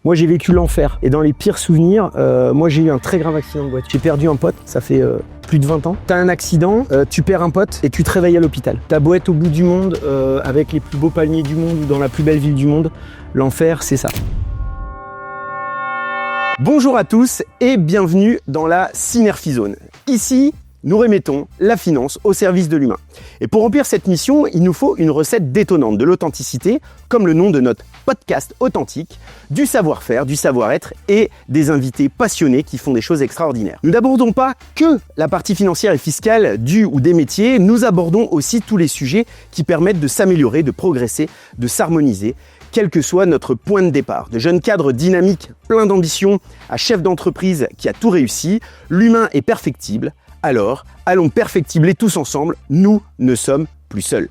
Moi, j'ai vécu l'enfer. Et dans les pires souvenirs, moi, j'ai eu un très grave accident de voiture. J'ai perdu un pote, ça fait plus de 20 ans. T'as un accident, tu perds un pote et tu te réveilles à l'hôpital. T'as beau être au bout du monde, avec les plus beaux palmiers du monde ou dans la plus belle ville du monde, l'enfer, c'est ça. Bonjour à tous et bienvenue dans la Synergie Zone. Ici, nous remettons la finance au service de l'humain. Et pour remplir cette mission, il nous faut une recette détonnante, de l'authenticité, comme le nom de notre podcast authentique, du savoir-faire, du savoir-être et des invités passionnés qui font des choses extraordinaires. Nous n'abordons pas que la partie financière et fiscale du ou des métiers, nous abordons aussi tous les sujets qui permettent de s'améliorer, de progresser, de s'harmoniser, quel que soit notre point de départ. De jeunes cadres dynamiques, pleins d'ambition, à chef d'entreprise qui a tout réussi, l'humain est perfectible. Alors, allons perfectibler tous ensemble, nous ne sommes plus seuls.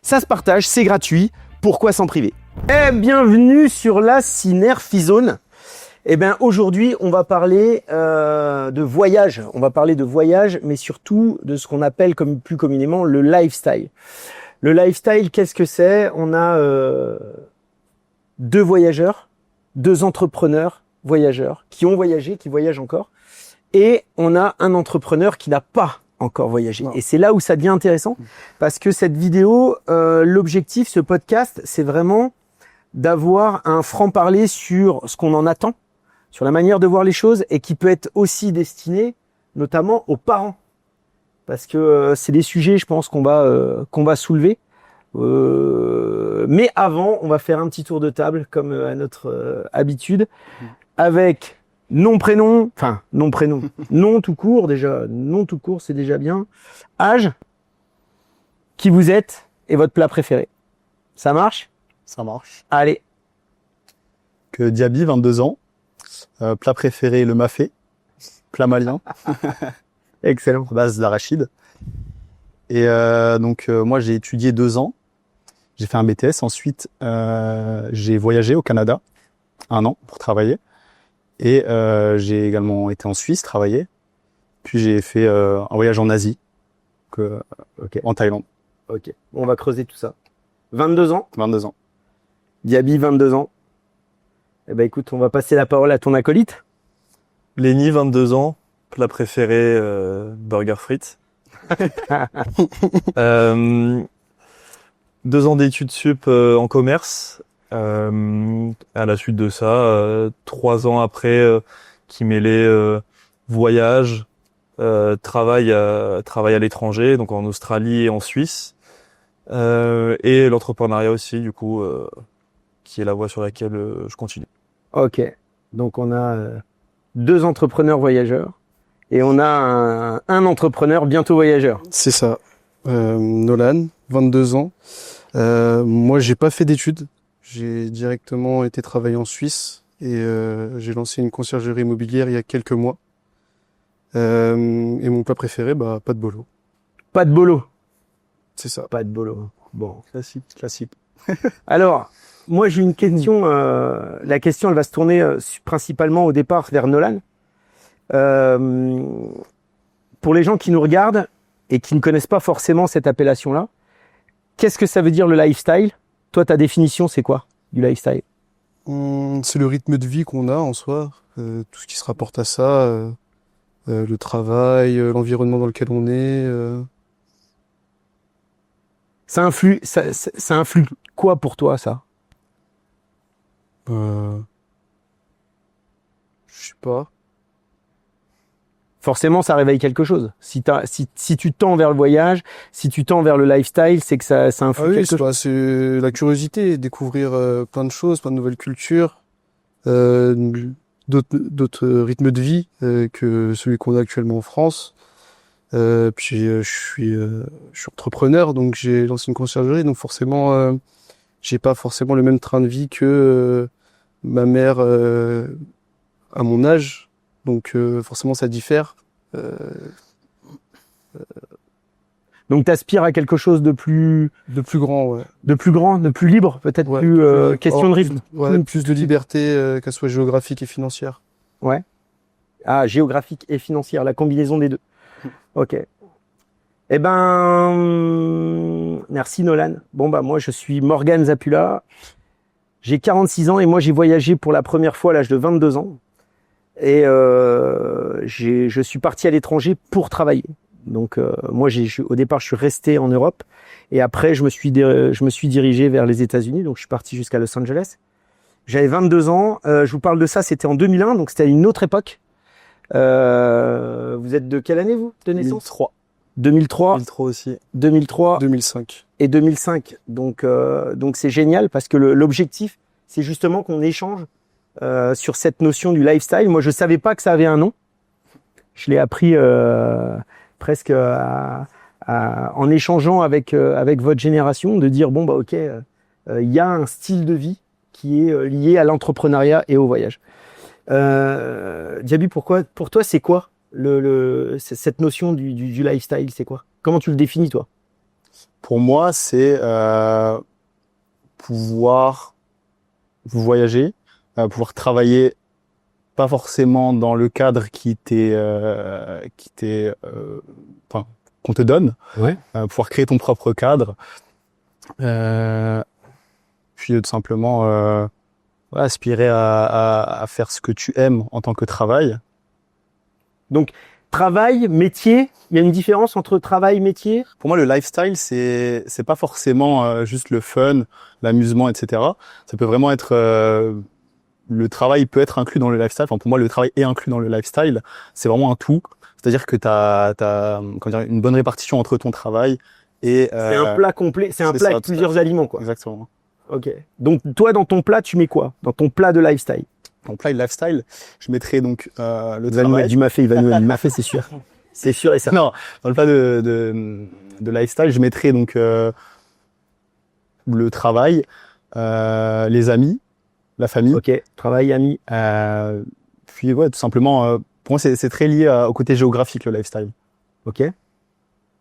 Ça se partage, c'est gratuit, pourquoi s'en priver? Bienvenue sur la Synergie Zone. Aujourd'hui, on va parler de voyage. On va parler de voyage, mais surtout de ce qu'on appelle plus communément le lifestyle. Le lifestyle, qu'est-ce que c'est? On a deux voyageurs, deux entrepreneurs voyageurs qui ont voyagé, qui voyagent encore. Et on a un entrepreneur qui n'a pas encore voyagé. Et c'est là où ça devient intéressant parce que cette vidéo, l'objectif, ce podcast, c'est vraiment d'avoir un franc-parler sur ce qu'on en attend, sur la manière de voir les choses et qui peut être aussi destiné notamment aux parents. Parce que c'est des sujets, je pense, qu'on va soulever. Mais avant, on va faire un petit tour de table comme à notre habitude avec... nom tout court déjà, nom tout court c'est déjà bien. Âge, qui vous êtes et votre plat préféré. Ça marche? Ça marche. Allez. Que Diaby, 22 ans. Plat préféré, le mafé. Plat malien. Excellent. À base d'arachide. Et moi j'ai étudié 2 ans. J'ai fait un BTS. Ensuite, j'ai voyagé au Canada 1 an pour travailler. Et j'ai également été en Suisse travailler. Puis j'ai fait un voyage en Asie, en Thaïlande. Ok, on va creuser tout ça. 22 ans 22 ans. Diaby, 22 ans. Écoute, on va passer la parole à ton acolyte. Lenny, 22 ans. Plat préféré, burger frites. 2 ans d'études sup en commerce. À la suite de ça, 3 ans après, qui mêlait voyage, travail à l'étranger, donc en Australie et en Suisse, et l'entrepreneuriat aussi, du coup, qui est la voie sur laquelle je continue. Ok, donc on a 2 entrepreneurs voyageurs et on a un entrepreneur bientôt voyageur. C'est ça. Nolan, 22 ans. Moi, j'ai pas fait d'études. J'ai directement été travailler en Suisse et j'ai lancé une conciergerie immobilière il y a quelques mois. Et mon plat préféré, pas de bolo. Pas de bolo. C'est ça. Pas de bolo. Bon. Classique. Alors, moi j'ai une question. La question, elle va se tourner principalement au départ vers Nolan. Pour les gens qui nous regardent et qui ne connaissent pas forcément cette appellation-là, qu'est-ce que ça veut dire le lifestyle? Toi, ta définition, c'est quoi du lifestyle? C'est le rythme de vie qu'on a en soi, tout ce qui se rapporte à ça, le travail, l'environnement dans lequel on est. Ça influe quoi pour toi, ça? Je sais pas. Forcément, ça réveille quelque chose. Si tu tends vers le voyage, si tu tends vers le lifestyle, c'est que ça influe quelque chose. C'est la curiosité, découvrir plein de choses, plein de nouvelles cultures, d'autres rythmes de vie que celui qu'on a actuellement en France. Puis je suis entrepreneur, donc j'ai lancé une conciergerie, donc forcément, j'ai pas forcément le même train de vie que ma mère à mon âge. Donc forcément ça diffère. Donc t'aspires à quelque chose de plus grand, ouais. De plus grand, de plus libre, peut-être Ouais, plus question de rythme. Plus de liberté, qu'elle soit géographique et financière. Ouais. Ah, géographique et financière, la combinaison des deux. Ok. Merci Nolan. Bon moi je suis Morgan Zapula. J'ai 46 ans et moi, j'ai voyagé pour la première fois à l'âge de 22 ans. Et je suis parti à l'étranger pour travailler. Donc, moi, au départ, je suis resté en Europe. Et après, je me suis dirigé vers les États-Unis. Donc, je suis parti jusqu'à Los Angeles. J'avais 22 ans. Je vous parle de ça, c'était en 2001. Donc, c'était à une autre époque. Vous êtes de quelle année, vous, de naissance? 2003. 2003 aussi. 2003. 2005. Et 2005. Donc c'est génial parce que l'objectif, c'est justement qu'on échange sur cette notion du lifestyle. Moi, je savais pas que ça avait un nom. Je l'ai appris presque en échangeant avec votre génération, de dire bon bah ok, il y a un style de vie qui est lié à l'entrepreneuriat et au voyage. Diaby, pour toi, c'est quoi cette notion du lifestyle? C'est quoi? Comment tu le définis, toi? Pour moi, c'est pouvoir voyager, pouvoir travailler, pas forcément dans le cadre enfin, qu'on te donne, Ouais. Pouvoir créer ton propre cadre, puis tout simplement aspirer à faire ce que tu aimes en tant que travail. Donc, travail, métier, il y a une différence entre travail et métier? Pour moi, le lifestyle, c'est pas forcément juste le fun, l'amusement, etc. Ça peut vraiment être le travail peut être inclus dans le lifestyle. Enfin, pour moi, le travail est inclus dans le lifestyle. C'est vraiment un tout. C'est-à-dire que t'as comment dire, une bonne répartition entre ton travail et c'est un plat complet. C'est un plat avec plusieurs aliments, quoi. Exactement. Ok. Donc, toi, dans ton plat, tu mets quoi? Dans ton plat de lifestyle? Dans le plat de lifestyle, je mettrai donc le Il va nous travail. mettre du mafé, il va nous mettre du mafé, c'est sûr. C'est sûr et certain. Non, dans le plat de lifestyle, je mettrai donc le travail, les amis, la famille. Ok. Travail, amis. Puis ouais, tout simplement, pour moi, c'est très lié au côté géographique, le lifestyle. Ok.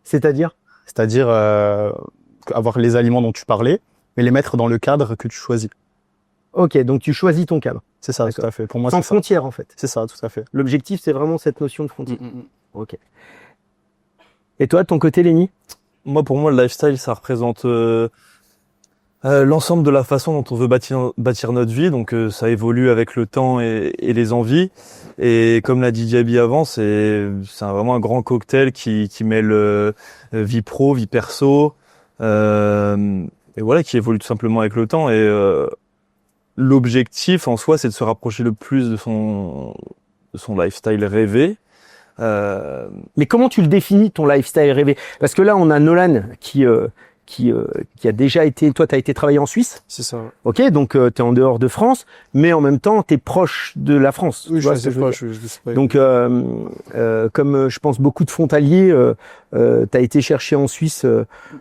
C'est-à-dire? C'est-à-dire avoir les aliments dont tu parlais, mais les mettre dans le cadre que tu choisis. Ok. Donc, tu choisis ton cadre. C'est ça, D'accord. tout à fait. Pour moi, Sans c'est ça. frontières, en fait. C'est ça, tout à fait. L'objectif, c'est vraiment cette notion de frontière. Ok. Et toi, de ton côté, Lenny? Moi, pour moi, le lifestyle, ça représente l'ensemble de la façon dont on veut bâtir notre vie. Donc, ça évolue avec le temps et les envies. Et comme l'a dit Diaby avant, c'est vraiment un grand cocktail qui mêle vie pro, vie perso, et voilà, qui évolue tout simplement avec le temps. Et l'objectif en soi, c'est de se rapprocher le plus de son lifestyle rêvé. Mais comment tu le définis, ton lifestyle rêvé? Parce que là, on a Nolan qui a déjà été... Toi, tu as été travailler en Suisse. C'est ça. Ok, donc tu es en dehors de France, mais en même temps, tu es proche de la France. Oui, Tu vois ce que je veux dire? je sais pas. Donc, comme je pense beaucoup de frontaliers, tu as été chercher en Suisse,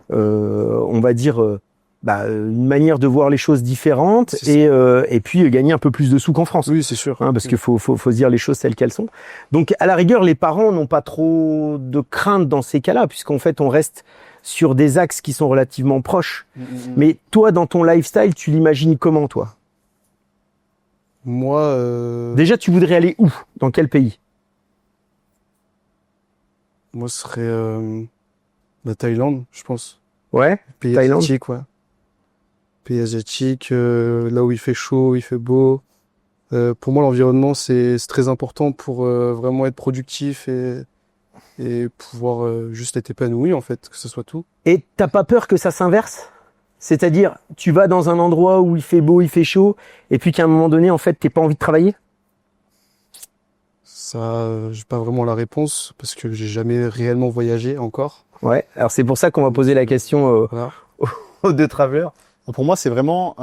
on va dire, une manière de voir les choses différentes et puis gagner un peu plus de sous qu'en France. Oui, c'est sûr. Hein, parce qu'il faut se dire les choses telles qu'elles sont. Donc, à la rigueur, les parents n'ont pas trop de crainte dans ces cas-là, puisqu'en fait, on reste sur des axes qui sont relativement proches. Mais toi, dans ton lifestyle, tu l'imagines comment, toi? Moi, Déjà, tu voudrais aller où? Dans quel pays? moi, ce serait la Thaïlande, je pense. Ouais, Pays Thaïlande. asiatique, ouais. Pays asiatique, là où il fait chaud, il fait beau. Pour moi, l'environnement, c'est très important pour vraiment être productif et pouvoir juste être épanoui, en fait, que ce soit tout. Et t'as pas peur que ça s'inverse? C'est-à-dire, tu vas dans un endroit où il fait beau, il fait chaud, et puis qu'à un moment donné, en fait, t'as pas envie de travailler? Ça, j'ai pas vraiment la réponse parce que j'ai jamais réellement voyagé encore. Ouais, alors c'est pour ça qu'on va poser la question Voilà. aux deux travelers. Pour moi, c'est vraiment,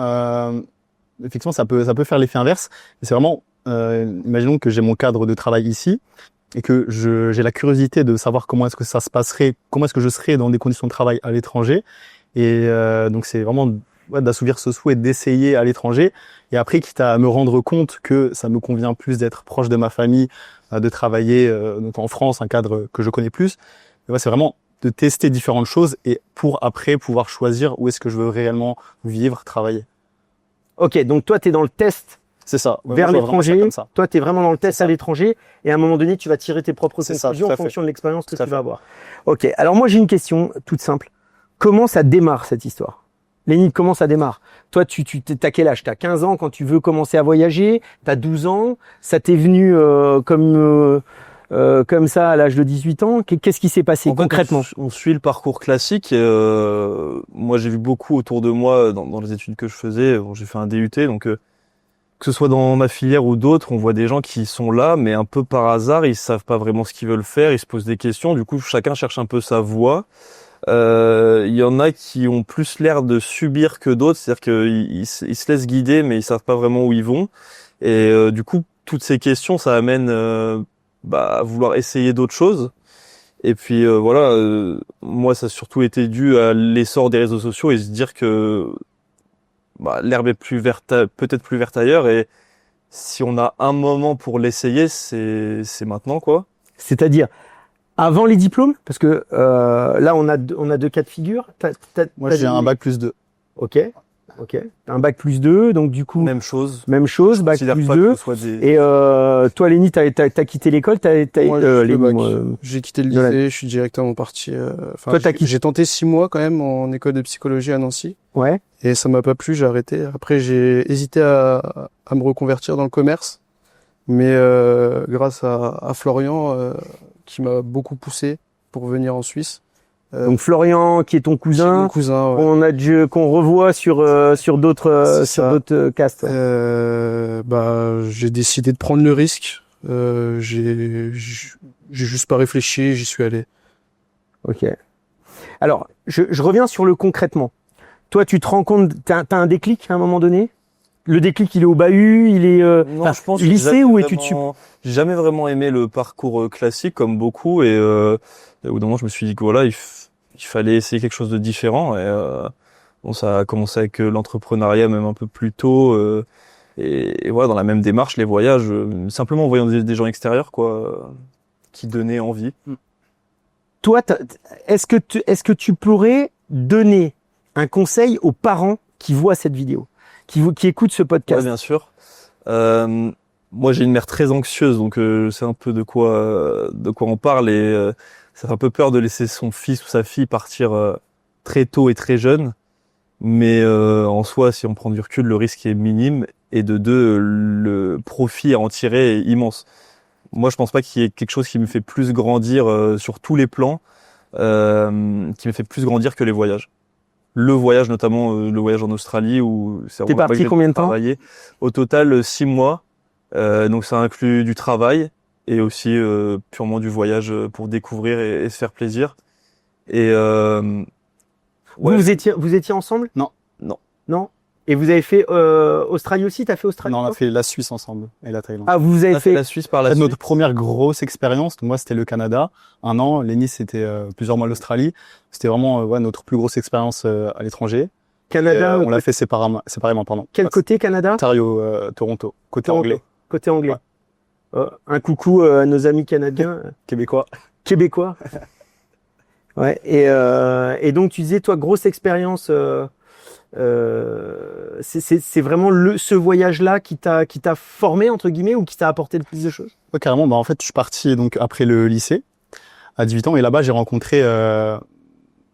effectivement, ça peut faire l'effet inverse. Mais c'est vraiment, imaginons que j'ai mon cadre de travail ici et que j'ai la curiosité de savoir comment est-ce que ça se passerait, comment est-ce que je serais dans des conditions de travail à l'étranger. Et donc, c'est vraiment d'assouvir ce souhait d'essayer à l'étranger. Et après, quitte à me rendre compte que ça me convient plus d'être proche de ma famille, de travailler donc en France, un cadre que je connais plus. Et c'est vraiment de tester différentes choses et pour après pouvoir choisir où est-ce que je veux réellement vivre, travailler. Ok, donc toi, t'es dans le test C'est ça. vers Moi, je vois vraiment ça l'étranger. comme ça. Toi, t'es vraiment dans le test à l'étranger. Et à un moment donné, tu vas tirer tes propres C'est ça, conclusions tout à en fait. fonction de l'expérience que Tout à tu fait. vas avoir. Ok, alors moi, j'ai une question toute simple. Comment ça démarre, cette histoire? Lénine, comment ça démarre? Toi, t'as quel âge? T'as 15 ans quand tu veux commencer à voyager? T'as 12 ans? Ça t'est venu comme ça à l'âge de 18 ans? Qu'est-ce qui s'est passé En fait, concrètement? on suit le parcours classique. Moi, j'ai vu beaucoup autour de moi dans les études que je faisais. Bon, j'ai fait un DUT, donc que ce soit dans ma filière ou d'autres, on voit des gens qui sont là, mais un peu par hasard, ils savent pas vraiment ce qu'ils veulent faire, ils se posent des questions. Du coup, chacun cherche un peu sa voie. Il y en a qui ont plus l'air de subir que d'autres, c'est-à-dire qu'ils se laissent guider, mais ils savent pas vraiment où ils vont. Et du coup, toutes ces questions, ça amène à vouloir essayer d'autres choses. Et puis voilà, moi, ça a surtout été dû à l'essor des réseaux sociaux et se dire que l'herbe est peut-être plus verte ailleurs. Et si on a un moment pour l'essayer, c'est maintenant, quoi. C'est-à-dire, avant les diplômes? Parce que là, on a deux cas de figure. Moi, j'ai un bac plus 2. Ok. T'as un bac plus 2, donc du coup... Même chose. bac Considère plus pas 2. que ce soit des... Et toi, Léni, t'as quitté l'école, Moi, le bac. moi, J'ai quitté le de la- lycée, je suis directement parti. Toi, t'as quitté. J'ai tenté 6 mois quand même en école de psychologie à Nancy. Ouais. Et ça m'a pas plu, j'ai arrêté. Après, j'ai hésité à me reconvertir dans le commerce. Mais grâce à Florian, qui m'a beaucoup poussé pour venir en Suisse. Donc Florian, qui est ton Mon cousin, cousin, ouais. qu'on revoit sur d'autres C'est ça. castes. J'ai décidé de prendre le risque. J'ai juste pas réfléchi, j'y suis allé. Ok. Alors, je reviens sur le concrètement. Toi, tu te rends compte, t'as un déclic à un moment donné? Le déclic, il est au bahut, il est Non, je pense que lycée ou études sup? j'ai jamais vraiment aimé le parcours classique comme beaucoup et au bout d'un moment je me suis dit que voilà il fallait essayer quelque chose de différent et bon ça a commencé avec l'entrepreneuriat même un peu plus tôt et voilà dans la même démarche les voyages simplement en voyant des gens extérieurs quoi qui donnaient envie. Toi, est-ce que tu pourrais donner un conseil aux parents qui voient cette vidéo, qui écoutent ce Ouais, podcast? bien sûr. Moi, j'ai une mère très anxieuse, donc je sais un peu de quoi on parle et ça fait un peu peur de laisser son fils ou sa fille partir très tôt et très jeune. Mais en soi, si on prend du recul, le risque est minime et de deux, le profit à en tirer est immense. Moi, je pense pas qu'il y ait quelque chose qui me fait plus grandir sur tous les plans, qui me fait plus grandir que les voyages. Le voyage, notamment le voyage en Australie où c'est T'es parti combien de temps? travailler. Au total, 6 mois. Donc ça inclut du travail et aussi purement du voyage pour découvrir et se faire plaisir. Et ouais, Vous étiez ensemble? Non. Non. Et vous avez fait Australie aussi? T'as fait Australie? Non, on a toi fait la Suisse ensemble et la Thaïlande. Ah, vous on avez a fait fait. la Suisse par la En fait, suite. notre première grosse expérience, donc moi c'était le Canada, 1 an, Lénis c'était plusieurs mois l'Australie. C'était vraiment notre plus grosse expérience à l'étranger. Canada. On l'a fait séparément, pardon. Quel côté Canada? Ontario, Toronto, côté Toronto. anglais, Côté anglais. Ouais. Un coucou à nos amis canadiens, québécois. québécois. Ouais. Et donc tu disais toi grosse expérience. C'est vraiment ce voyage-là qui t'a formé entre guillemets ou qui t'a apporté le plus de choses? Ouais, carrément. En fait, je suis parti donc après le lycée à 18 ans et là-bas j'ai rencontré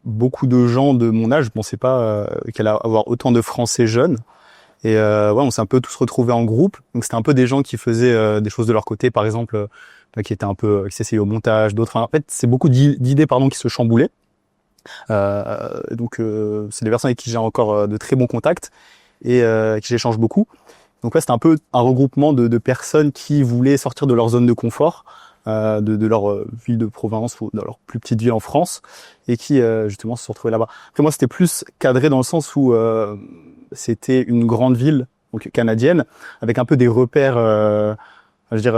beaucoup de gens de mon âge. Je pensais pas qu'il allait avoir autant de Français jeunes. Et on s'est un peu tous retrouvés en groupe. Donc c'était un peu des gens qui faisaient des choses de leur côté, par exemple, qui étaient un peu qui s'essayaient au montage, d'autres. En fait, c'est beaucoup d'idées qui se chamboulaient. Donc c'est des personnes avec qui j'ai encore de très bons contacts et avec qui j'échange beaucoup. Donc là, c'était un peu un regroupement de personnes qui voulaient sortir de leur zone de confort, de leur ville de province ou de leur plus petite ville en France et qui justement se sont retrouvés là-bas. Après moi, c'était plus cadré dans le sens où c'était une grande ville donc canadienne avec un peu des repères. Je veux dire,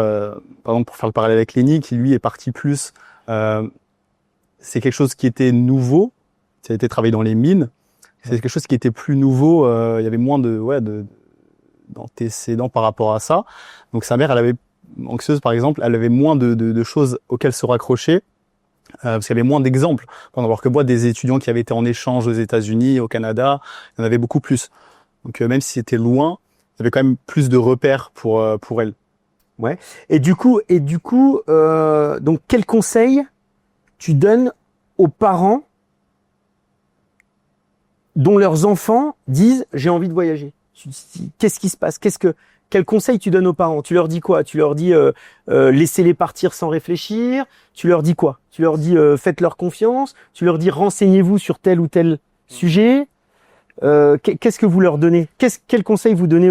par exemple, pour faire le parallèle avec Léni, qui lui est parti plus. C'est quelque chose qui était nouveau. Ça a été travaillé dans les mines. C'est quelque chose qui était plus nouveau. Il y avait moins d'antécédents par rapport à ça. Donc sa mère, elle avait anxieuse par exemple, elle avait moins de choses auxquelles se raccrocher. Parce qu'il y avait moins d'exemples. Alors que moi, des étudiants qui avaient été en échange aux États-Unis, au Canada, il y en avait beaucoup plus. Donc même si c'était loin, il y avait quand même plus de repères pour elle. Ouais. Et du coup, donc quel conseil tu donnes aux parents dont leurs enfants disent j'ai envie de voyager. Qu'est-ce qui se passe? Quel conseil tu donnes aux parents? Tu leur dis quoi? Tu leur dis laissez-les partir sans réfléchir? Tu leur dis quoi? Tu leur dis faites-leur confiance? Tu leur dis renseignez-vous sur tel ou tel sujet? Qu'est-ce que vous leur donnez? Quel conseil vous donnez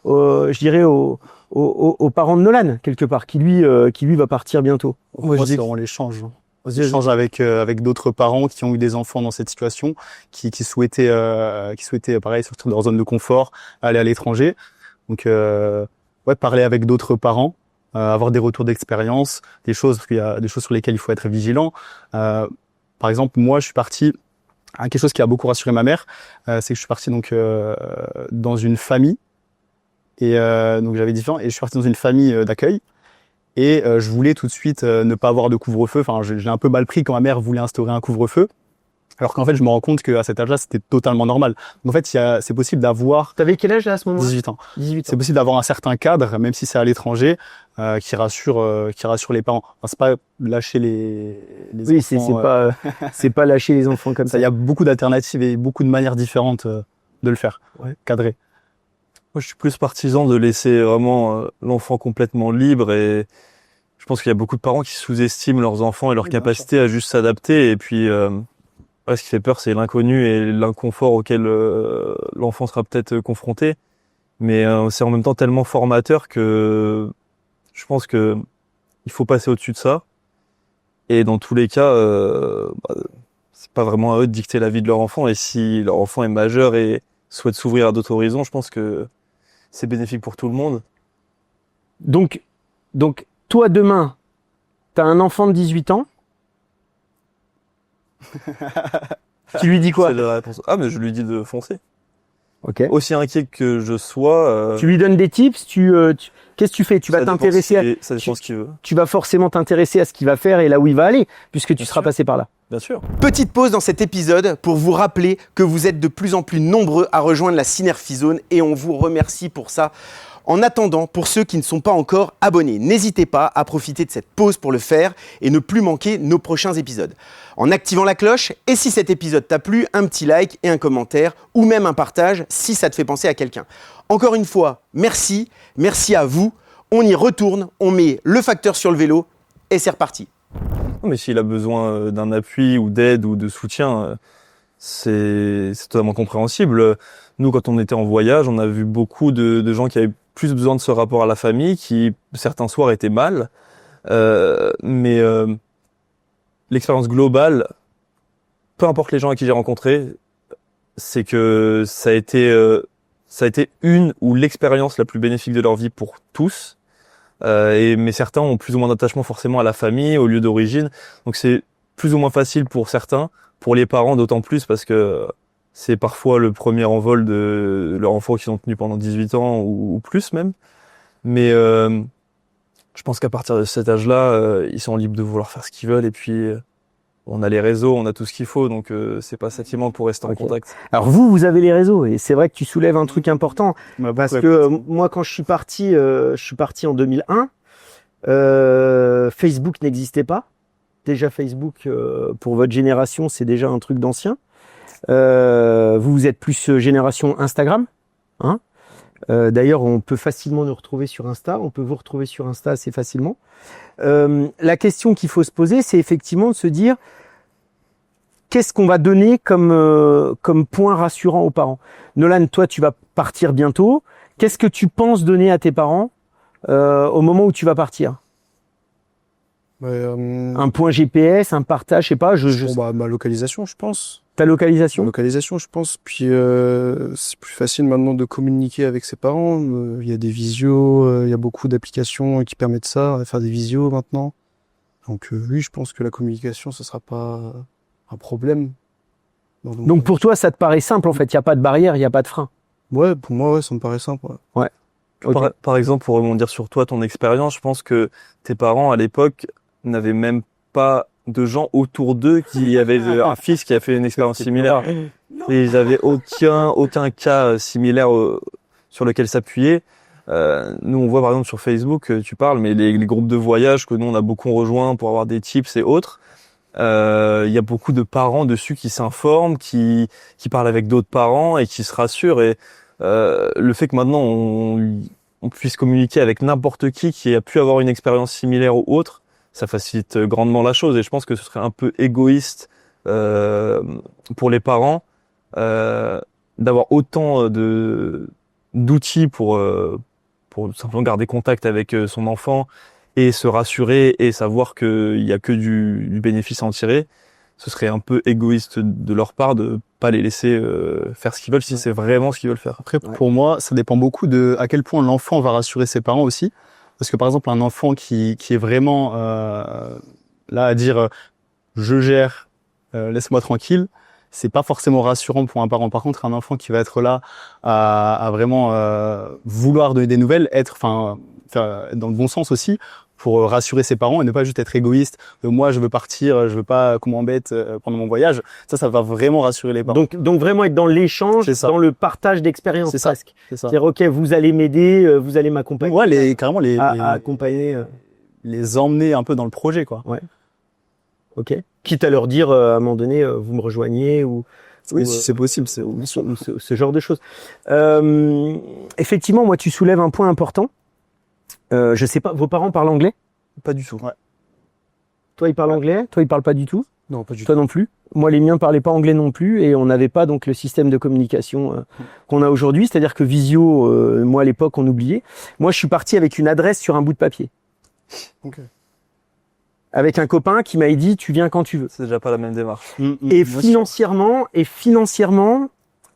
je dirais aux parents de Nolan quelque part qui lui va partir bientôt? Moi, c'est vraiment l'échange. J'échange avec d'autres parents qui ont eu des enfants dans cette situation, qui souhaitaient pareil sortir de leur zone de confort, aller à l'étranger. Donc parler avec d'autres parents, avoir des retours d'expérience, des choses parce qu'il y a des choses sur lesquelles il faut être vigilant. Par exemple, moi, je suis parti. Quelque chose qui a beaucoup rassuré ma mère, c'est que je suis parti donc dans une famille et donc j'avais différents et je suis parti dans une famille d'accueil. Et je voulais tout de suite ne pas avoir de couvre-feu. Enfin, j'ai un peu mal pris quand ma mère voulait instaurer un couvre-feu. Alors qu'en fait, je me rends compte qu'à cet âge-là, c'était totalement normal. Donc en fait, c'est possible d'avoir... T'avais quel âge là à ce moment-là? 18 ans. 18 ans. C'est possible d'avoir un certain cadre, même si c'est à l'étranger, qui rassure les parents. Enfin, c'est pas lâcher les oui, enfants. c'est pas lâcher les enfants comme ça. Il y a beaucoup d'alternatives et beaucoup de manières différentes de le faire. Ouais. Cadrer. Moi, je suis plus partisan de laisser vraiment l'enfant complètement libre et je pense qu'il y a beaucoup de parents qui sous-estiment leurs enfants et leur capacité à juste s'adapter. Et puis, ce qui fait peur, c'est l'inconnu et l'inconfort auquel l'enfant sera peut-être confronté. Mais c'est en même temps tellement formateur que je pense que il faut passer au-dessus de ça. Et dans tous les cas, c'est pas vraiment à eux de dicter la vie de leur enfant. Et si leur enfant est majeur et souhaite s'ouvrir à d'autres horizons, je pense que c'est bénéfique pour tout le monde. Donc, toi, demain, t'as un enfant de 18 ans. Tu lui dis quoi? C'est la réponse. Ah, mais je lui dis de foncer. Ok. Aussi inquiet que je sois. Tu lui donnes des tips. Qu'est-ce que tu fais? Tu vas t'intéresser ça dépend ce qu'il veut. Tu vas forcément t'intéresser à ce qu'il va faire et là où il va aller, puisque tu seras passé par là. Bien sûr. Petite pause dans cet épisode pour vous rappeler que vous êtes de plus en plus nombreux à rejoindre la Synerphie Zone et on vous remercie pour ça. En attendant, pour ceux qui ne sont pas encore abonnés, n'hésitez pas à profiter de cette pause pour le faire et ne plus manquer nos prochains épisodes. En activant la cloche, et si cet épisode t'a plu, un petit like et un commentaire, ou même un partage si ça te fait penser à quelqu'un. Encore une fois, merci à vous. On y retourne, on met le facteur sur le vélo et c'est reparti. Non, mais s'il a besoin d'un appui ou d'aide ou de soutien, c'est totalement compréhensible. Nous, quand on était en voyage, on a vu beaucoup de gens qui avaient plus besoin de ce rapport à la famille, qui certains soirs étaient mal, mais l'expérience globale, peu importe les gens à qui j'ai rencontré, c'est que ça a été une ou l'expérience la plus bénéfique de leur vie pour tous. Mais certains ont plus ou moins d'attachement forcément à la famille, au lieu d'origine. Donc c'est plus ou moins facile pour certains, pour les parents d'autant plus parce que c'est parfois le premier envol de leur enfant qu'ils ont tenu pendant 18 ans ou plus même. Mais je pense qu'à partir de cet âge-là, ils sont libres de vouloir faire ce qu'ils veulent et puis on a les réseaux, on a tout ce qu'il faut, donc c'est pas ça qui manque pour rester en contact. Alors vous avez les réseaux et c'est vrai que tu soulèves un truc important parce que moi quand je suis parti en 2001, Facebook n'existait pas. Déjà Facebook pour votre génération c'est déjà un truc d'ancien. Vous êtes plus génération Instagram, hein. D'ailleurs, on peut facilement nous retrouver sur Insta. On peut vous retrouver sur Insta assez facilement. La question qu'il faut se poser, c'est effectivement de se dire qu'est-ce qu'on va donner comme point rassurant aux parents. Nolan, toi, tu vas partir bientôt. Qu'est-ce que tu penses donner à tes parents au moment où tu vas partir? Un point GPS, un partage, je sais pas. Ma localisation, je pense. Ta localisation? Localisation, je pense. Puis c'est plus facile maintenant de communiquer avec ses parents. Il y a des visios, il y a beaucoup d'applications qui permettent ça, de faire des visios maintenant. Donc oui, je pense que la communication, ce sera pas un problème. Donc pour toi, ça te paraît simple en fait. Il y a pas de barrière, il y a pas de frein. Ouais, pour moi, ça me paraît simple. Ouais. Okay. Par exemple, pour rebondir sur toi, ton expérience, je pense que tes parents à l'époque n'avaient même pas de gens autour d'eux qui avaient un fils qui a fait une expérience similaire. Et ils avaient aucun cas similaire sur lequel s'appuyer. Nous, on voit par exemple sur Facebook, tu parles, mais les groupes de voyage que nous, on a beaucoup rejoints pour avoir des tips et autres, Il y a beaucoup de parents dessus qui s'informent, qui parlent avec d'autres parents et qui se rassurent. Et le fait que maintenant on puisse communiquer avec n'importe qui a pu avoir une expérience similaire ou autre, ça facilite grandement la chose. Et je pense que ce serait un peu égoïste pour les parents d'avoir autant d'outils pour simplement garder contact avec son enfant et se rassurer et savoir qu'il y a que du bénéfice à en tirer. Ce serait un peu égoïste de leur part de pas les laisser faire ce qu'ils veulent si c'est vraiment ce qu'ils veulent faire. Après, pour moi, ça dépend beaucoup de à quel point l'enfant va rassurer ses parents aussi. Parce que par exemple, un enfant qui est vraiment là à dire je gère, laisse-moi tranquille, c'est pas forcément rassurant pour un parent. Par contre, un enfant qui va être là à vraiment vouloir donner des nouvelles, être dans le bon sens aussi, pour rassurer ses parents et ne pas juste être égoïste. Moi, je veux partir, je veux pas qu'on m'embête pendant mon voyage. Ça va vraiment rassurer les parents. Donc vraiment être dans l'échange, C'est ça. dans le partage d'expérience C'est ça. presque. C'est ça. C'est-à-dire, ok, vous allez m'aider, vous allez m'accompagner. Ouais, carrément à accompagner. les emmener un peu dans le projet, quoi. Ok. Quitte à leur dire à un moment donné, vous me rejoignez ou Si c'est possible, c'est ou ce genre de choses. Effectivement, moi, tu soulèves un point important. Je sais pas, vos parents parlent anglais? Pas du tout. Ouais. Toi, ils parlent anglais? Toi, ils parlent pas du tout? Non, pas du tout. Toi non plus? Moi, les miens parlaient pas anglais non plus et on n'avait pas donc le système de communication qu'on a aujourd'hui. C'est-à-dire que Visio, moi à l'époque, on oubliait. Moi, je suis parti avec une adresse sur un bout de papier. Ok. Avec un copain qui m'a dit, tu viens quand tu veux. C'est déjà pas la même démarche. Et financièrement,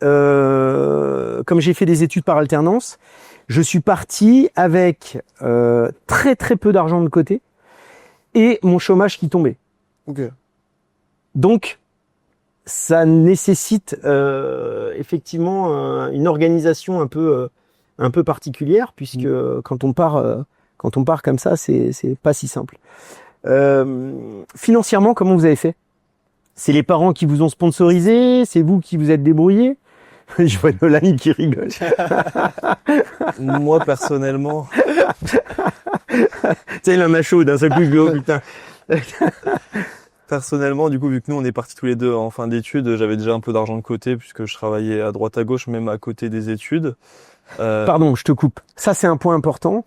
comme j'ai fait des études par alternance, je suis parti avec très très peu d'argent de côté et mon chômage qui tombait. Ok. Donc, ça nécessite effectivement une organisation un peu particulière puisque quand on part comme ça, c'est pas si simple. Financièrement, comment vous avez fait? C'est les parents qui vous ont sponsorisé? C'est vous qui vous êtes débrouillé? Je vois Nolan qui rigole. Moi, personnellement, Tu sais, il en a chaud d'un seul coup, je dis, oh putain. du coup, vu que nous, on est partis tous les deux en fin d'études, j'avais déjà un peu d'argent de côté puisque je travaillais à droite à gauche, même à côté des études. Pardon, je te coupe. Ça, c'est un point important.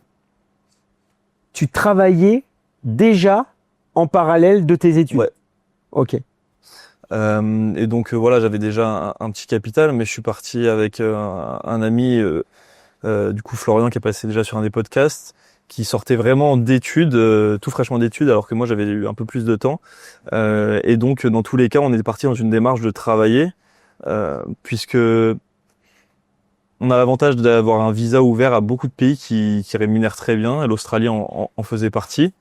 Tu travaillais déjà en parallèle de tes études? Ouais. Ok. Et donc voilà, j'avais déjà un petit capital, mais je suis parti avec un ami, du coup Florian, qui est passé déjà sur un des podcasts, qui sortait vraiment d'études, tout fraîchement d'études, alors que moi j'avais eu un peu plus de temps. Et donc dans tous les cas, on est parti dans une démarche de travailler, puisque on a l'avantage d'avoir un visa ouvert à beaucoup de pays qui rémunèrent très bien. L'Australie en faisait partie.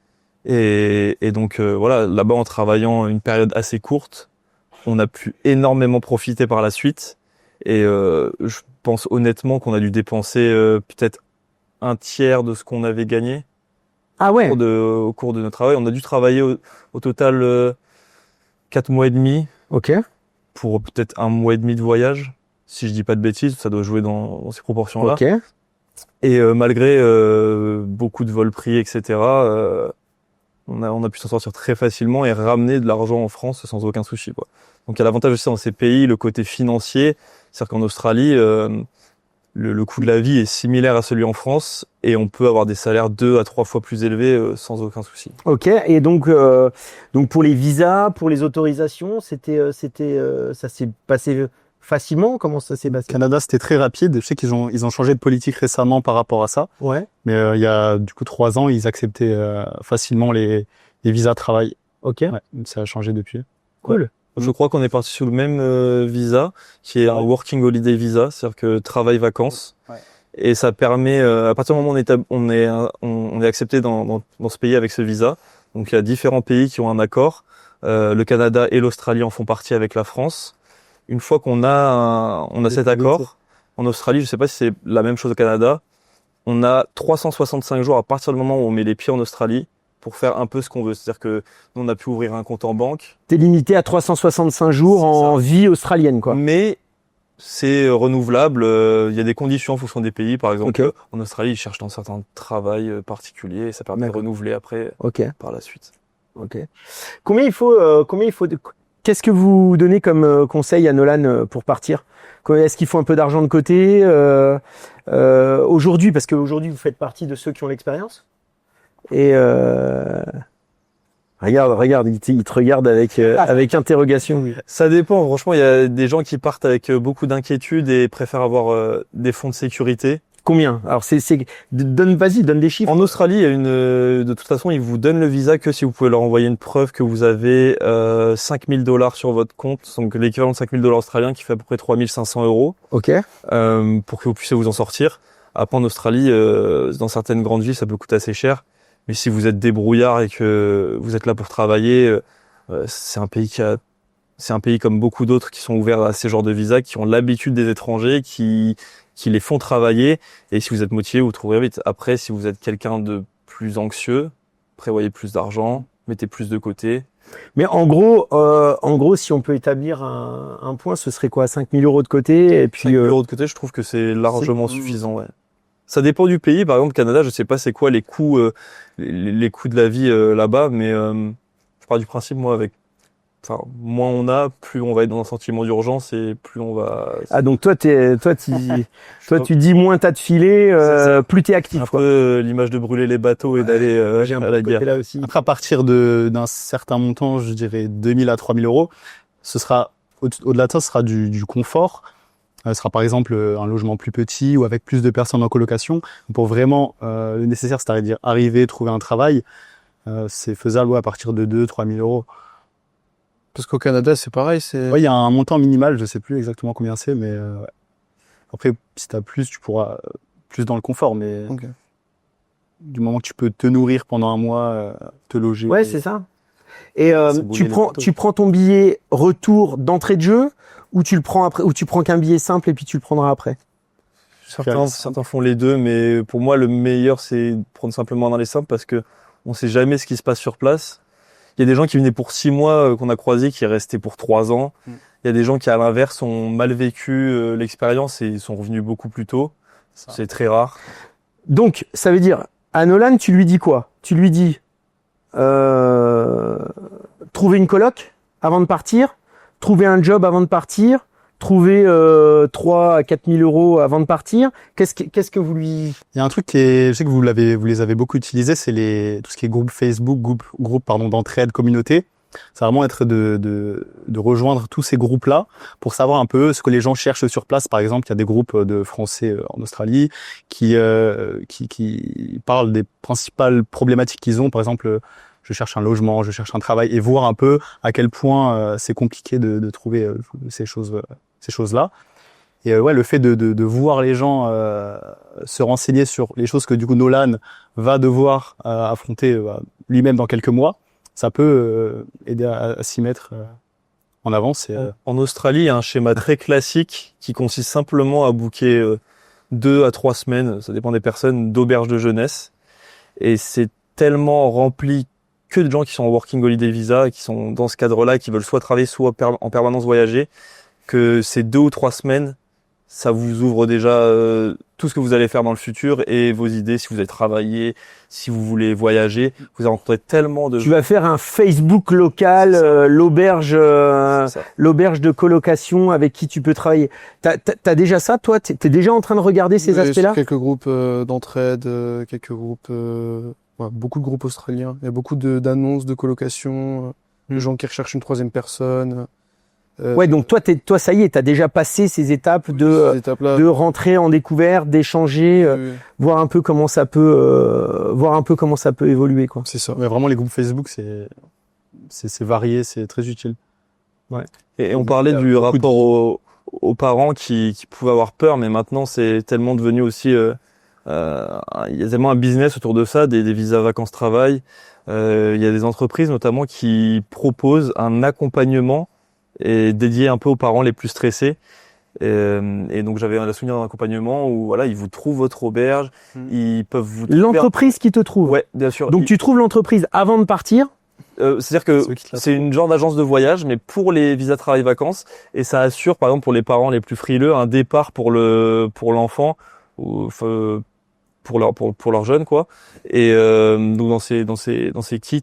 Et donc voilà, là-bas en travaillant une période assez courte, on a pu énormément profiter par la suite. Et je pense honnêtement qu'on a dû dépenser peut-être un tiers de ce qu'on avait gagné Ah ouais. au cours de notre travail. On a dû travailler au total 4 mois et demi Ok. pour peut-être 1 mois et demi de voyage. Si je dis pas de bêtises, ça doit jouer dans ces proportions-là. Ok. Et malgré beaucoup de vols pris, etc., on a pu s'en sortir très facilement et ramener de l'argent en France sans aucun souci, quoi. Donc il y a l'avantage aussi dans ces pays, le côté financier, c'est-à-dire qu'en Australie, le coût de la vie est similaire à celui en France et on peut avoir des salaires 2 à 3 fois plus élevés sans aucun souci. Ok. Et donc pour les visas, pour les autorisations, ça s'est passé facilement? Comment ça s'est passé? Canada, c'était très rapide. Je sais qu'ils ont changé de politique récemment par rapport à ça. Ouais. Mais il y a du coup 3 ans, ils acceptaient facilement les visas de travail. Ok. Ouais, ça a changé depuis. Cool. Je crois qu'on est parti sur le même visa, qui est un Working Holiday Visa, c'est-à-dire que travail-vacances. Ouais. Et ça permet, à partir du moment où on est accepté dans ce pays avec ce visa, donc il y a différents pays qui ont un accord. Le Canada et l'Australie en font partie avec la France. Une fois qu'on a cet accord, en Australie, je sais pas si c'est la même chose au Canada, on a 365 jours à partir du moment où on met les pieds en Australie pour faire un peu ce qu'on veut. C'est-à-dire que nous, on a pu ouvrir un compte en banque. T'es limité à 365 jours C'est en vie australienne, quoi. Mais c'est renouvelable. Il y a des conditions en fonction des pays. Par exemple, Ok. en Australie, ils cherchent un certain travail particulier et ça permet de D'accord. renouveler après Ok. par la suite. Ok. Qu'est-ce que vous donnez comme conseil à Nolan pour partir? Est-ce qu'il faut un peu d'argent de côté aujourd'hui, parce qu'aujourd'hui vous faites partie de ceux qui ont l'expérience. Et regarde, il te regarde avec interrogation. Ça dépend. Franchement, il y a des gens qui partent avec beaucoup d'inquiétude et préfèrent avoir des fonds de sécurité. Combien? Alors donne des chiffres. En Australie, il y a de toute façon, ils vous donnent le visa que si vous pouvez leur envoyer une preuve que vous avez 5 000 $ sur votre compte, donc l'équivalent de 5 000 $ australiens qui fait à peu près 3 500 €, Ok. pour que vous puissiez vous en sortir. Après, en Australie, dans certaines grandes villes, ça peut coûter assez cher. Mais si vous êtes débrouillard et que vous êtes là pour travailler, c'est un pays comme beaucoup d'autres qui sont ouverts à ces genres de visas, qui ont l'habitude des étrangers, qui les font travailler. Et si vous êtes motivé, vous trouverez vite. Après, si vous êtes quelqu'un de plus anxieux, prévoyez plus d'argent, mettez plus de côté. Mais en gros, si on peut établir un point, ce serait quoi? 5 000 € de côté, et puis 5 000 € de côté, je trouve que c'est largement suffisant, ouais. Ça dépend du pays. Par exemple, Canada, je sais pas c'est quoi les coûts, les coûts de la vie là-bas, mais je pars du principe, moi, moins on a, plus on va être dans un sentiment d'urgence et plus on va. Ah, donc toi tu dis moins t'as de filets, plus t'es actif. Un peu l'image de brûler les bateaux et d'aller à la guerre. Là aussi. Après, à partir d'un certain montant, je dirais 2 000 à 3 000 €, ce sera, au-delà de ça, ce sera du confort. Ce sera par exemple un logement plus petit ou avec plus de personnes en colocation. Pour vraiment le nécessaire, c'est-à-dire arriver, trouver un travail, c'est faisable à partir de 2 000 à 3 000 €. Parce qu'au Canada, c'est pareil, Ouais, il y a un montant minimal, je sais plus exactement combien c'est, mais ouais. Après, si t'as plus, tu pourras plus dans le confort, mais Ok. du moment que tu peux te nourrir pendant un mois, te loger. Ouais, c'est ça. Et C'est tu bouler les prends ton billet retour d'entrée de jeu, ou tu le prends après, ou tu prends qu'un billet simple et puis tu le prendras après. Certains font les deux, mais pour moi, le meilleur, c'est de prendre simplement un aller simple parce que on sait jamais ce qui se passe sur place. Il y a des gens qui venaient pour 6 mois, qu'on a croisés, qui restaient pour 3 ans. Il y a des gens qui, à l'inverse, ont mal vécu l'expérience et sont revenus beaucoup plus tôt. C'est très rare. Donc, ça veut dire, à Nolan, tu lui dis quoi? Tu lui dis trouver une coloc avant de partir, trouver un job avant de partir, trouver 3 à 4 000 € avant de partir. Qu'est-ce que vous lui... Il y a un truc je sais que vous les avez beaucoup utilisés, c'est tout ce qui est groupe Facebook, groupe d'entraide, communauté. C'est vraiment être de rejoindre tous ces groupes-là pour savoir un peu ce que les gens cherchent sur place. Par exemple, il y a des groupes de Français en Australie qui parlent des principales problématiques qu'ils ont. Par exemple, je cherche un logement, je cherche un travail, et voir un peu à quel point c'est compliqué de trouver ces choses-là. Et ouais, le fait de voir les gens se renseigner sur les choses que du coup Nolan va devoir affronter lui-même dans quelques mois, ça peut aider à s'y mettre en avance. En Australie, il y a un schéma très classique qui consiste simplement à booker 2 à 3 semaines, ça dépend des personnes, d'auberge de jeunesse. Et c'est tellement rempli que de gens qui sont en working holiday visa, qui sont dans ce cadre-là, qui veulent soit travailler, soit en permanence voyager, que ces 2 ou 3 semaines, ça vous ouvre déjà tout ce que vous allez faire dans le futur et vos idées, si vous allez travailler, si vous voulez voyager. Vous allez rencontrer tellement de... Tu vas faire un Facebook local, l'auberge de colocation avec qui tu peux travailler. T'as déjà ça, toi? T'es déjà en train de regarder ces aspects-là? Quelques groupes d'entraide, quelques groupes, beaucoup de groupes australiens. Il y a beaucoup d'annonces de colocation, de gens qui recherchent une troisième personne. Ouais, donc toi, ça y est, t'as déjà passé ces étapes de rentrer en découverte, d'échanger, voir un peu comment ça peut, évoluer, quoi. C'est ça. Mais vraiment, les groupes Facebook, c'est varié, c'est très utile. Ouais. Et on parlait du rapport aux parents qui pouvaient avoir peur, mais maintenant c'est tellement devenu aussi, il y a tellement un business autour de ça, des visas vacances-travail. Il y a des entreprises notamment qui proposent un accompagnement et dédié un peu aux parents les plus stressés. Et donc j'avais un souvenir d'un accompagnement où voilà, ils vous trouvent votre auberge, ils peuvent vous... L'entreprise qui te trouve. Ouais, bien sûr. Donc tu trouves l'entreprise avant de partir. C'est-à-dire que c'est une genre d'agence de voyage, mais pour les visas travail-vacances, et ça assure, par exemple, pour les parents les plus frileux, un départ pour l'enfant ou pour leur jeune, quoi. Et donc dans ces kits,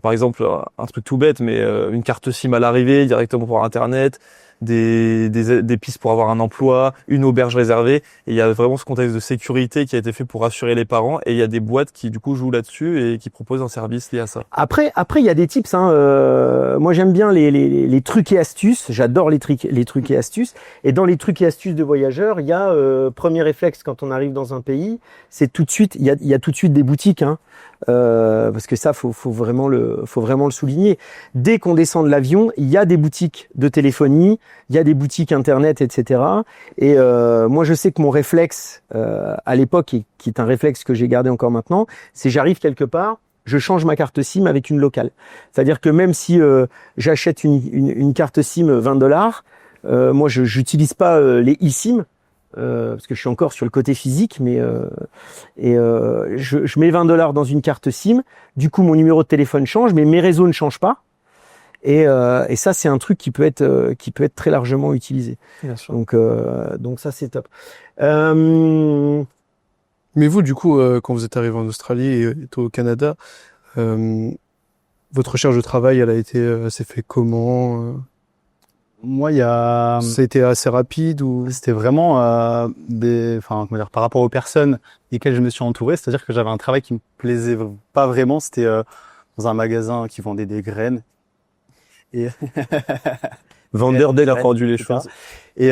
Par exemple, un truc tout bête, mais une carte SIM à l'arrivée directement pour Internet, des pistes pour avoir un emploi, une auberge réservée. Et il y a vraiment ce contexte de sécurité qui a été fait pour rassurer les parents. Et il y a des boîtes qui du coup jouent là-dessus et qui proposent un service lié à ça. Après, il y a des tips. Moi, j'aime bien les trucs et astuces. J'adore les trucs et astuces. Et dans les trucs et astuces de voyageurs, il y a premier réflexe quand on arrive dans un pays, c'est tout de suite. Il y a tout de suite des boutiques, parce que ça, faut vraiment le souligner. Dès qu'on descend de l'avion, il y a des boutiques de téléphonie, il y a des boutiques internet, etc. Et moi, je sais que mon réflexe à l'époque, et qui est un réflexe que j'ai gardé encore maintenant, c'est j'arrive quelque part. Je change ma carte SIM avec une locale. C'est-à-dire que même si j'achète une carte SIM $20, moi je n'utilise pas les eSIM parce que je suis encore sur le côté physique, mais je mets $20 dans une carte SIM. Du coup, mon numéro de téléphone change, mais mes réseaux ne changent pas. Et ça, c'est un truc qui peut être très largement utilisé. Bien sûr. Donc ça, c'est top. Mais vous, du coup, quand vous êtes arrivé en Australie et au Canada, votre recherche de travail, elle a été, s'est fait comment? Moi, il y a... Ça a été assez rapide ou? C'était vraiment comment dire, par rapport aux personnes lesquelles je me suis entouré, c'est-à-dire que j'avais un travail qui me plaisait pas vraiment. C'était dans un magasin qui vendait des graines. Et Vendeur dès la rendu les c'est choses. ça. Et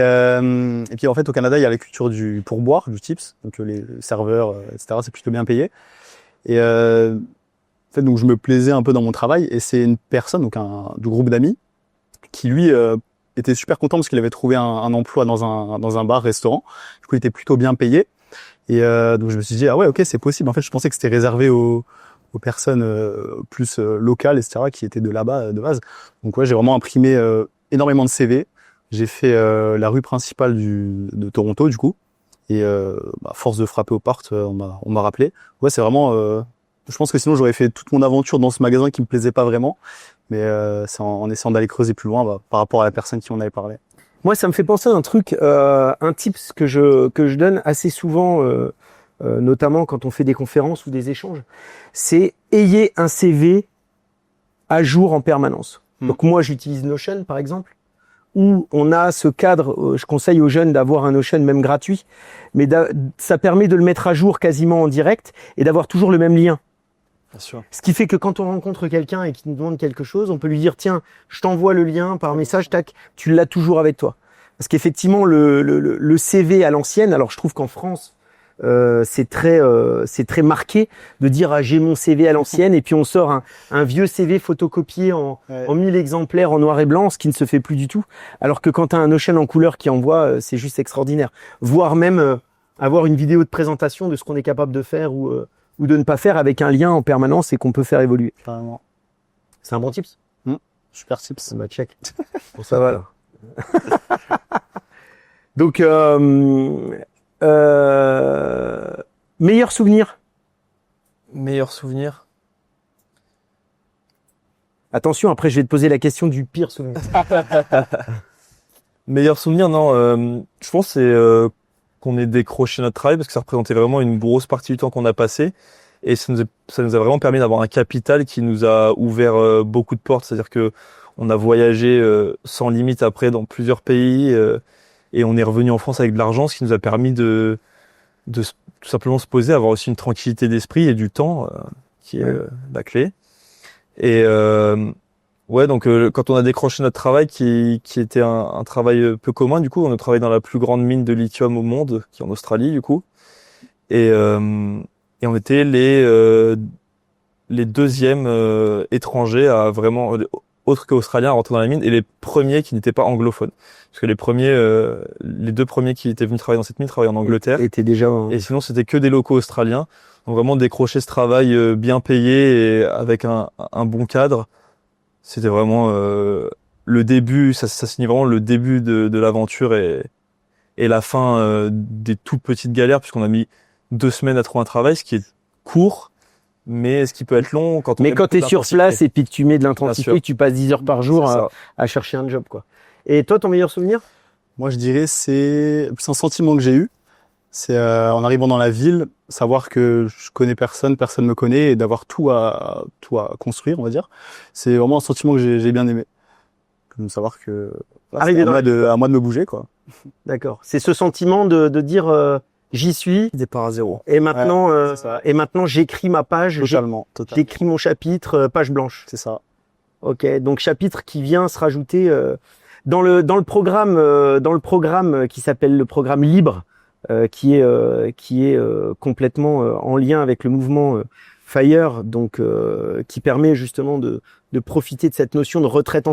puis en fait, au Canada, il y a la culture du pourboire, du tips, donc les serveurs, etc. C'est plutôt bien payé. Et en fait, donc je me plaisais un peu dans mon travail. Et c'est une personne, donc du groupe d'amis, qui lui était super content parce qu'il avait trouvé un emploi dans un bar-restaurant. Du coup, il était plutôt bien payé. Et donc je me suis dit ah ouais, ok, c'est possible. En fait, je pensais que c'était réservé aux personnes plus locales, etc., qui étaient de là-bas de base. Donc ouais, j'ai vraiment imprimé énormément de CV. J'ai fait la rue principale de Toronto, du coup. Et force de frapper aux portes, on m'a rappelé. Ouais, c'est vraiment... je pense que sinon, j'aurais fait toute mon aventure dans ce magasin qui me plaisait pas vraiment. Mais c'est en essayant d'aller creuser plus loin par rapport à la personne qui m'en avait parlé. Moi, ça me fait penser à un truc, un tips que je donne assez souvent, notamment quand on fait des conférences ou des échanges. C'est ayez un CV à jour en permanence. Donc moi, j'utilise Notion, par exemple, où on a ce cadre. Je conseille aux jeunes d'avoir un Notion même gratuit, mais ça permet de le mettre à jour quasiment en direct et d'avoir toujours le même lien. Bien sûr. Ce qui fait que quand on rencontre quelqu'un et qu'il nous demande quelque chose, on peut lui dire tiens, je t'envoie le lien par message, tac, tu l'as toujours avec toi. Parce qu'effectivement, le CV à l'ancienne, alors je trouve qu'en France, c'est très marqué de dire ah, j'ai mon CV à l'ancienne et puis on sort un vieux CV photocopié en 1000 exemplaires en noir et blanc, ce qui ne se fait plus du tout. Alors que quand tu as un Notion en couleur qui envoie, c'est juste extraordinaire. Voire même avoir une vidéo de présentation de ce qu'on est capable de faire ou de ne pas faire avec un lien en permanence et qu'on peut faire évoluer. Carrément. C'est un bon tips. Super tips. Bah check. Bon, ça va là. Donc meilleur souvenir. Meilleur souvenir. Attention, après je vais te poser la question du pire souvenir. Meilleur souvenir, non. Je pense que c'est qu'on ait décroché notre travail parce que ça représentait vraiment une grosse partie du temps qu'on a passé et ça nous a vraiment permis d'avoir un capital qui nous a ouvert beaucoup de portes. C'est-à-dire que on a voyagé sans limite après dans plusieurs pays et on est revenu en France avec de l'argent, ce qui nous a permis de tout simplement se poser, avoir aussi une tranquillité d'esprit et du temps qui est la clé. Et ouais, donc quand on a décroché notre travail qui était un travail peu commun, du coup, on a travaillé dans la plus grande mine de lithium au monde, qui est en Australie, du coup. Et on était les deuxièmes étrangers à vraiment autres qu'australiens à rentrer dans la mine et les premiers qui n'étaient pas anglophones. Parce que les deux premiers qui étaient venus travailler dans cette mine travaillaient en Angleterre. Était déjà. Et sinon, c'était que des locaux australiens. Donc vraiment décrocher ce travail bien payé et avec un bon cadre. C'était vraiment le début, ça signait vraiment le début de l'aventure et la fin des toutes petites galères, puisqu'on a mis 2 semaines à trouver un travail, ce qui est court, mais ce qui peut être long quand on Mais quand tu es sur place et puis que tu mets de l'intensité, que tu passes 10 heures par jour à chercher un job, quoi. Et toi, ton meilleur souvenir? Moi, je dirais c'est un sentiment que j'ai eu. C'est en arrivant dans la ville, savoir que je connais personne, personne me connaît, et d'avoir tout à construire, on va dire. C'est vraiment un sentiment que j'ai bien aimé. De savoir que voilà, Arriver c'est à moi de me bouger, quoi. D'accord. C'est ce sentiment de dire j'y suis Départ à zéro. et maintenant Ouais, c'est ça. et maintenant j'écris ma page, Totalement. j'écris mon chapitre, page blanche. C'est ça. Ok. Donc chapitre qui vient se rajouter dans le programme qui s'appelle le programme Libre, qui est complètement en lien avec le mouvement FIRE, donc qui permet justement de profiter de cette notion de retraite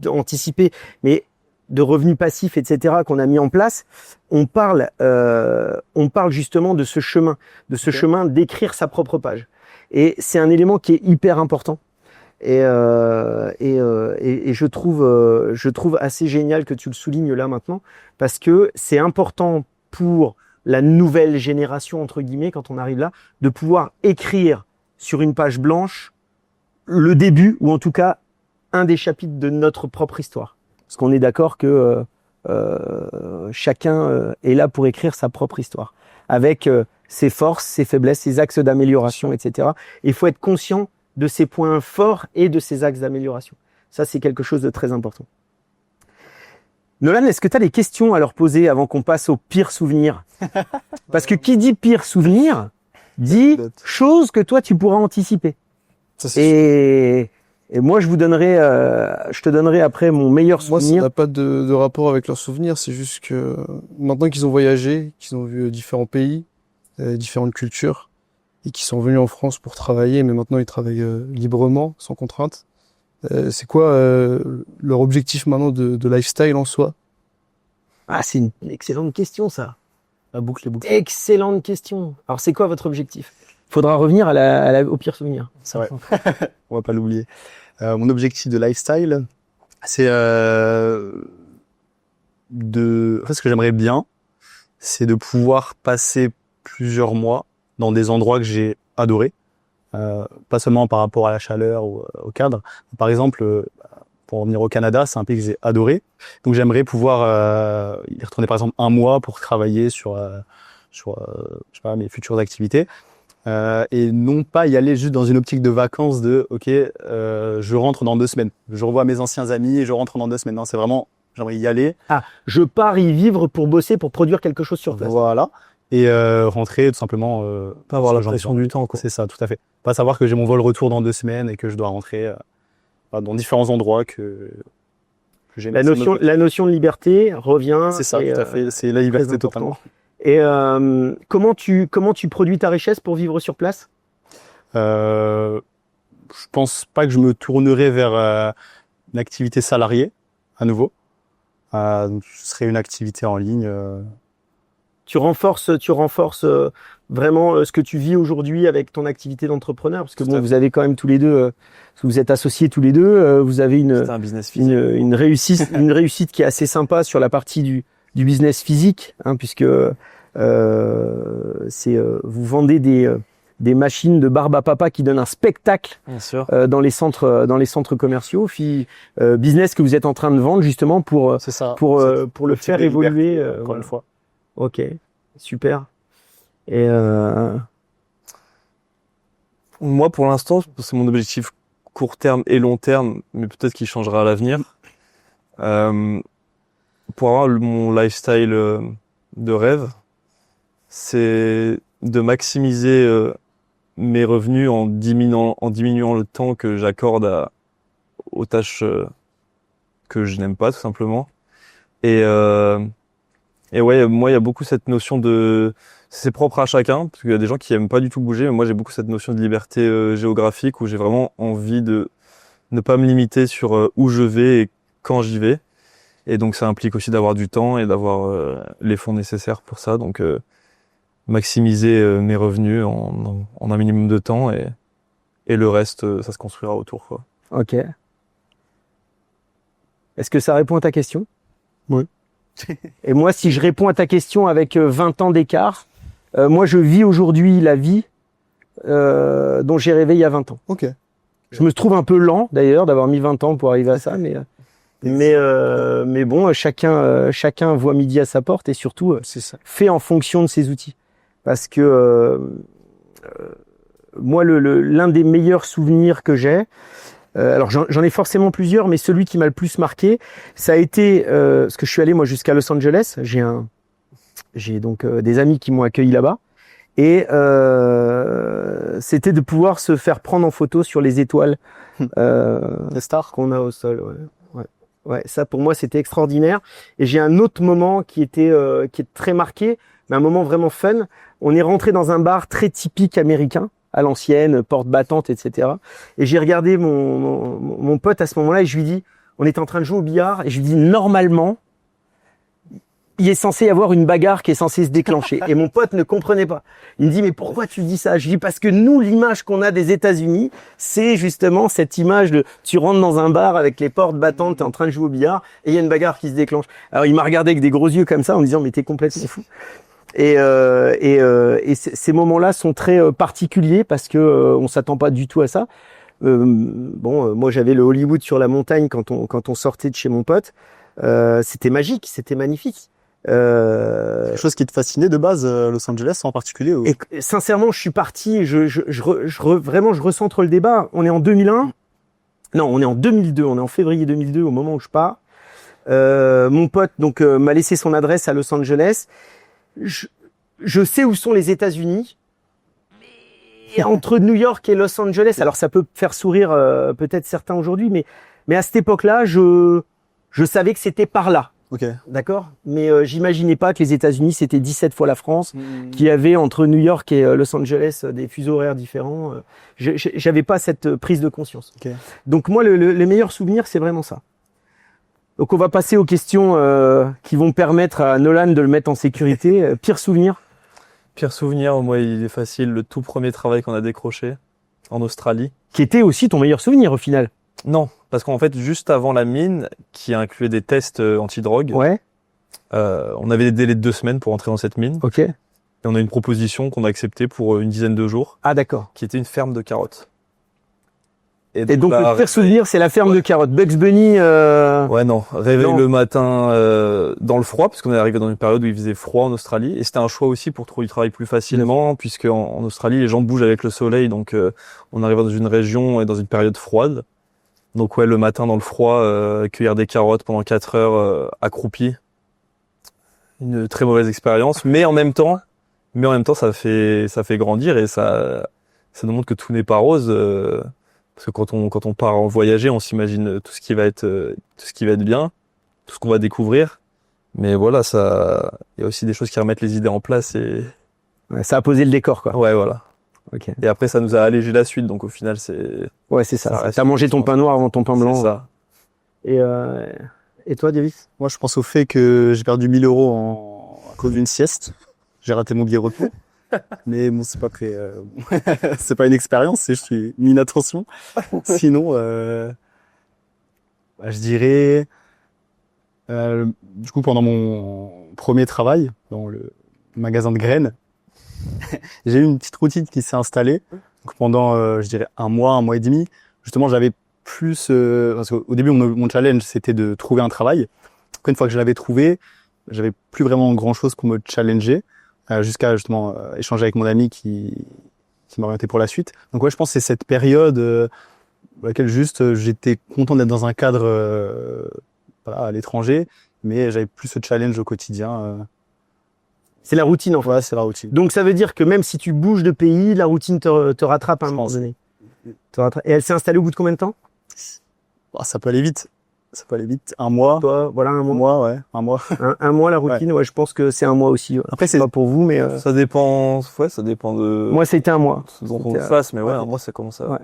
anticipée, mais de revenus passifs, etc., qu'on a mis en place. On parle justement de ce chemin, chemin d'écrire sa propre page. Et c'est un élément qui est hyper important. Et je trouve assez génial que tu le soulignes là maintenant, parce que c'est important pour la nouvelle génération, entre guillemets, quand on arrive là, de pouvoir écrire sur une page blanche le début, ou en tout cas un des chapitres de notre propre histoire. Parce qu'on est d'accord que chacun est là pour écrire sa propre histoire, avec ses forces, ses faiblesses, ses axes d'amélioration, etc. Et il faut être conscient de ses points forts et de ses axes d'amélioration. Ça, c'est quelque chose de très important. Nolan, est-ce que tu as des questions à leur poser avant qu'on passe au pire souvenir? Parce que qui dit pire souvenir, dit chose que toi, tu pourras anticiper. Ça, c'est Et moi, je te donnerai après mon meilleur Moi, ça souvenir. n'a pas de rapport avec leurs souvenirs. C'est juste que maintenant qu'ils ont voyagé, qu'ils ont vu différents pays, différentes cultures, et qu'ils sont venus en France pour travailler, mais maintenant ils travaillent librement, sans contrainte. C'est quoi leur objectif maintenant de lifestyle en soi? Ah, c'est une excellente question, ça. La boucle est bouclée. Excellente question. Alors, c'est quoi votre objectif? Faudra revenir au pire souvenir. C'est vrai. On va pas l'oublier. Mon objectif de lifestyle, c'est en fait, ce que j'aimerais bien, c'est de pouvoir passer plusieurs mois dans des endroits que j'ai adorés. Pas seulement par rapport à la chaleur ou au cadre. Par exemple, pour revenir au Canada, c'est un pays que j'ai adoré. Donc j'aimerais pouvoir y retourner par exemple un mois pour travailler sur je sais pas, mes futures activités. Et non pas y aller juste dans une optique de vacances de ok, je rentre dans 2 semaines. Je revois mes anciens amis et je rentre dans 2 semaines. Non, c'est vraiment, j'aimerais y aller. Ah, je pars y vivre pour bosser, pour produire quelque chose sur place. Voilà. Et rentrer tout simplement. Pas avoir la sur le pression genre de du temps, quoi. C'est ça, tout à fait. Pas savoir que j'ai mon vol retour dans 2 semaines et que je dois rentrer dans différents endroits que j'aime. La notion de liberté revient. C'est ça, et, tout à fait. C'est la liberté très totalement. Et comment tu produis ta richesse pour vivre sur place? Je pense pas que je me tournerai vers une activité salariée à nouveau. Donc, ce serait une activité en ligne. Tu renforces vraiment ce que tu vis aujourd'hui avec ton activité d'entrepreneur, parce que Tout bon, à vous avez quand même tous les deux, parce que vous êtes associés tous les deux, vous avez C'est un business physique. une réussite qui est assez sympa sur la partie du business physique, hein, puisque vous vendez des machines de barbe à papa qui donnent un spectacle Bien sûr. dans les centres commerciaux, business que vous êtes en train de vendre justement pour C'est ça. le le faire type de évoluer. liberté, encore Voilà. une fois. Ok, super. Et Moi, pour l'instant, c'est mon objectif court terme et long terme, mais peut-être qu'il changera à l'avenir. Pour avoir mon lifestyle de rêve, c'est de maximiser mes revenus en diminuant le temps que j'accorde aux tâches que je n'aime pas, tout simplement. Et ouais, moi, il y a beaucoup cette notion de... C'est propre à chacun, parce qu'il y a des gens qui aiment pas du tout bouger, mais moi, j'ai beaucoup cette notion de liberté géographique où j'ai vraiment envie de ne pas me limiter sur où je vais et quand j'y vais. Et donc, ça implique aussi d'avoir du temps et d'avoir les fonds nécessaires pour ça. Donc, maximiser mes revenus en un minimum de temps et le reste, ça se construira autour, quoi. ok. Est-ce que ça répond à ta question? Oui. Et moi, si je réponds à ta question avec 20 ans d'écart, moi, je vis aujourd'hui la vie dont j'ai rêvé il y a 20 ans. Ok. Je me trouve un peu lent, d'ailleurs, d'avoir mis 20 ans pour arriver à ça, Mais bon, chacun voit midi à sa porte et surtout C'est ça. fait en fonction de ses outils. Parce que moi, l'un des meilleurs souvenirs que j'ai, alors j'en ai forcément plusieurs, mais celui qui m'a le plus marqué, ça a été parce que je suis allé moi jusqu'à Los Angeles. J'ai donc des amis qui m'ont accueilli là-bas. Et c'était de pouvoir se faire prendre en photo sur les étoiles Les stars. qu'on a au sol. Ouais, ça pour moi c'était extraordinaire. Et j'ai un autre moment qui est très marqué, mais un moment vraiment fun. On est rentré dans un bar très typique américain, à l'ancienne, porte battante, etc. Et j'ai regardé mon pote à ce moment-là et je lui dis, on était en train de jouer au billard et je lui dis normalement, il est censé y avoir une bagarre qui est censée se déclencher. Et mon pote ne comprenait pas. Il me dit, mais pourquoi tu dis ça? Je dis, parce que nous, l'image qu'on a des États-Unis, c'est justement cette image de, tu rentres dans un bar avec les portes battantes, t'es en train de jouer au billard, et il y a une bagarre qui se déclenche. Alors, il m'a regardé avec des gros yeux comme ça, en me disant, mais t'es complètement fou. Et ces moments-là sont très particuliers parce que on s'attend pas du tout à ça. Moi, j'avais le Hollywood sur la montagne quand on sortait de chez mon pote. C'était magique, c'était magnifique. Quelque chose qui te fascinait de base, Los Angeles en particulier ou... Et sincèrement, je suis parti, vraiment, je recentre le débat. On est en 2001. Non, on est en 2002. On est en février 2002 au moment où je pars. Mon pote, donc, m'a laissé son adresse à Los Angeles. Je sais où sont les États-Unis. Mais entre New York et Los Angeles, alors ça peut faire sourire, peut-être certains aujourd'hui, mais à cette époque-là, je savais que c'était par là. Ok. D'accord, mais j'imaginais pas que les États-Unis c'était 17 fois la France, qu'il y avait entre New York et Los Angeles des fuseaux horaires différents. J'avais pas cette prise de conscience. Ok. Donc moi, le meilleur souvenir, c'est vraiment ça. Donc on va passer aux questions qui vont permettre à Nolan de le mettre en sécurité. Pire souvenir? Pire souvenir, moi, il est facile. Le tout premier travail qu'on a décroché en Australie. Qui était aussi ton meilleur souvenir au final? Non, parce qu'en fait, juste avant la mine, qui incluait des tests anti-drogue, Ouais. on avait des délais de 2 semaines pour entrer dans cette mine. Ok. Et on a une proposition qu'on a acceptée pour une dizaine de jours, Ah d'accord. qui était une ferme de carottes. Et donc bah, le pire souvenir, c'est la ferme de carottes. Bugs Bunny. Ouais, non. Réveil Non. le matin dans le froid, parce qu'on est arrivé dans une période où il faisait froid en Australie. Et c'était un choix aussi pour trouver du travail plus facilement, puisque en Australie, les gens bougent avec le soleil. Donc, on arrive dans une région et dans une période froide. Donc, ouais, le matin dans le froid, cueillir des carottes pendant 4 heures accroupi. Une très mauvaise expérience. Mais en même temps, ça fait grandir et ça nous montre que tout n'est pas rose. Parce que quand on part en voyager, on s'imagine tout ce qui va être bien, tout ce qu'on va découvrir. Mais voilà, il y a aussi des choses qui remettent les idées en place et Ouais, ça a posé le décor quoi. ouais, voilà. Ok. Et après, ça nous a allégé la suite. Donc au final, Ouais, c'est Ça ça. reste T'as mangé ton pain noir avant ton pain blanc. c'est ça. Et toi, Davis? Moi, je pense au fait que j'ai perdu 1000 € à cause d'une sieste. J'ai raté mon billet retour. Mais bon, c'est pas très, c'est pas une expérience, c'est juste une inattention. Sinon, je dirais, du coup, pendant mon premier travail dans le magasin de graines, j'ai eu une petite routine qui s'est installée. Donc pendant, je dirais, un mois et demi, justement, j'avais plus, parce qu'au début, mon challenge, c'était de trouver un travail. Après, une fois que je l'avais trouvé, j'avais plus vraiment grand chose pour me challenger. Jusqu'à justement échanger avec mon ami qui m'orientait pour la suite. Donc ouais, je pense que c'est cette période dans laquelle juste j'étais content d'être dans un cadre voilà, à l'étranger, mais j'avais plus ce challenge au quotidien. C'est la routine en fait. Voilà, c'est la routine. Donc ça veut dire que même si tu bouges de pays, la routine te rattrape à un Je moment pense. donné. Et elle s'est installée au bout de combien de temps? Ça peut aller vite. Ça peut aller vite. Un mois. Toi, voilà un mois. Ouais, un mois. Un mois la routine. Ouais, je pense que c'est un mois aussi. Après, C'est pas pour vous, mais Ça dépend de moi c'était un mois. ce dont on C'était, fasse. Mais ouais, ouais. moi, ça commence à... Ouais.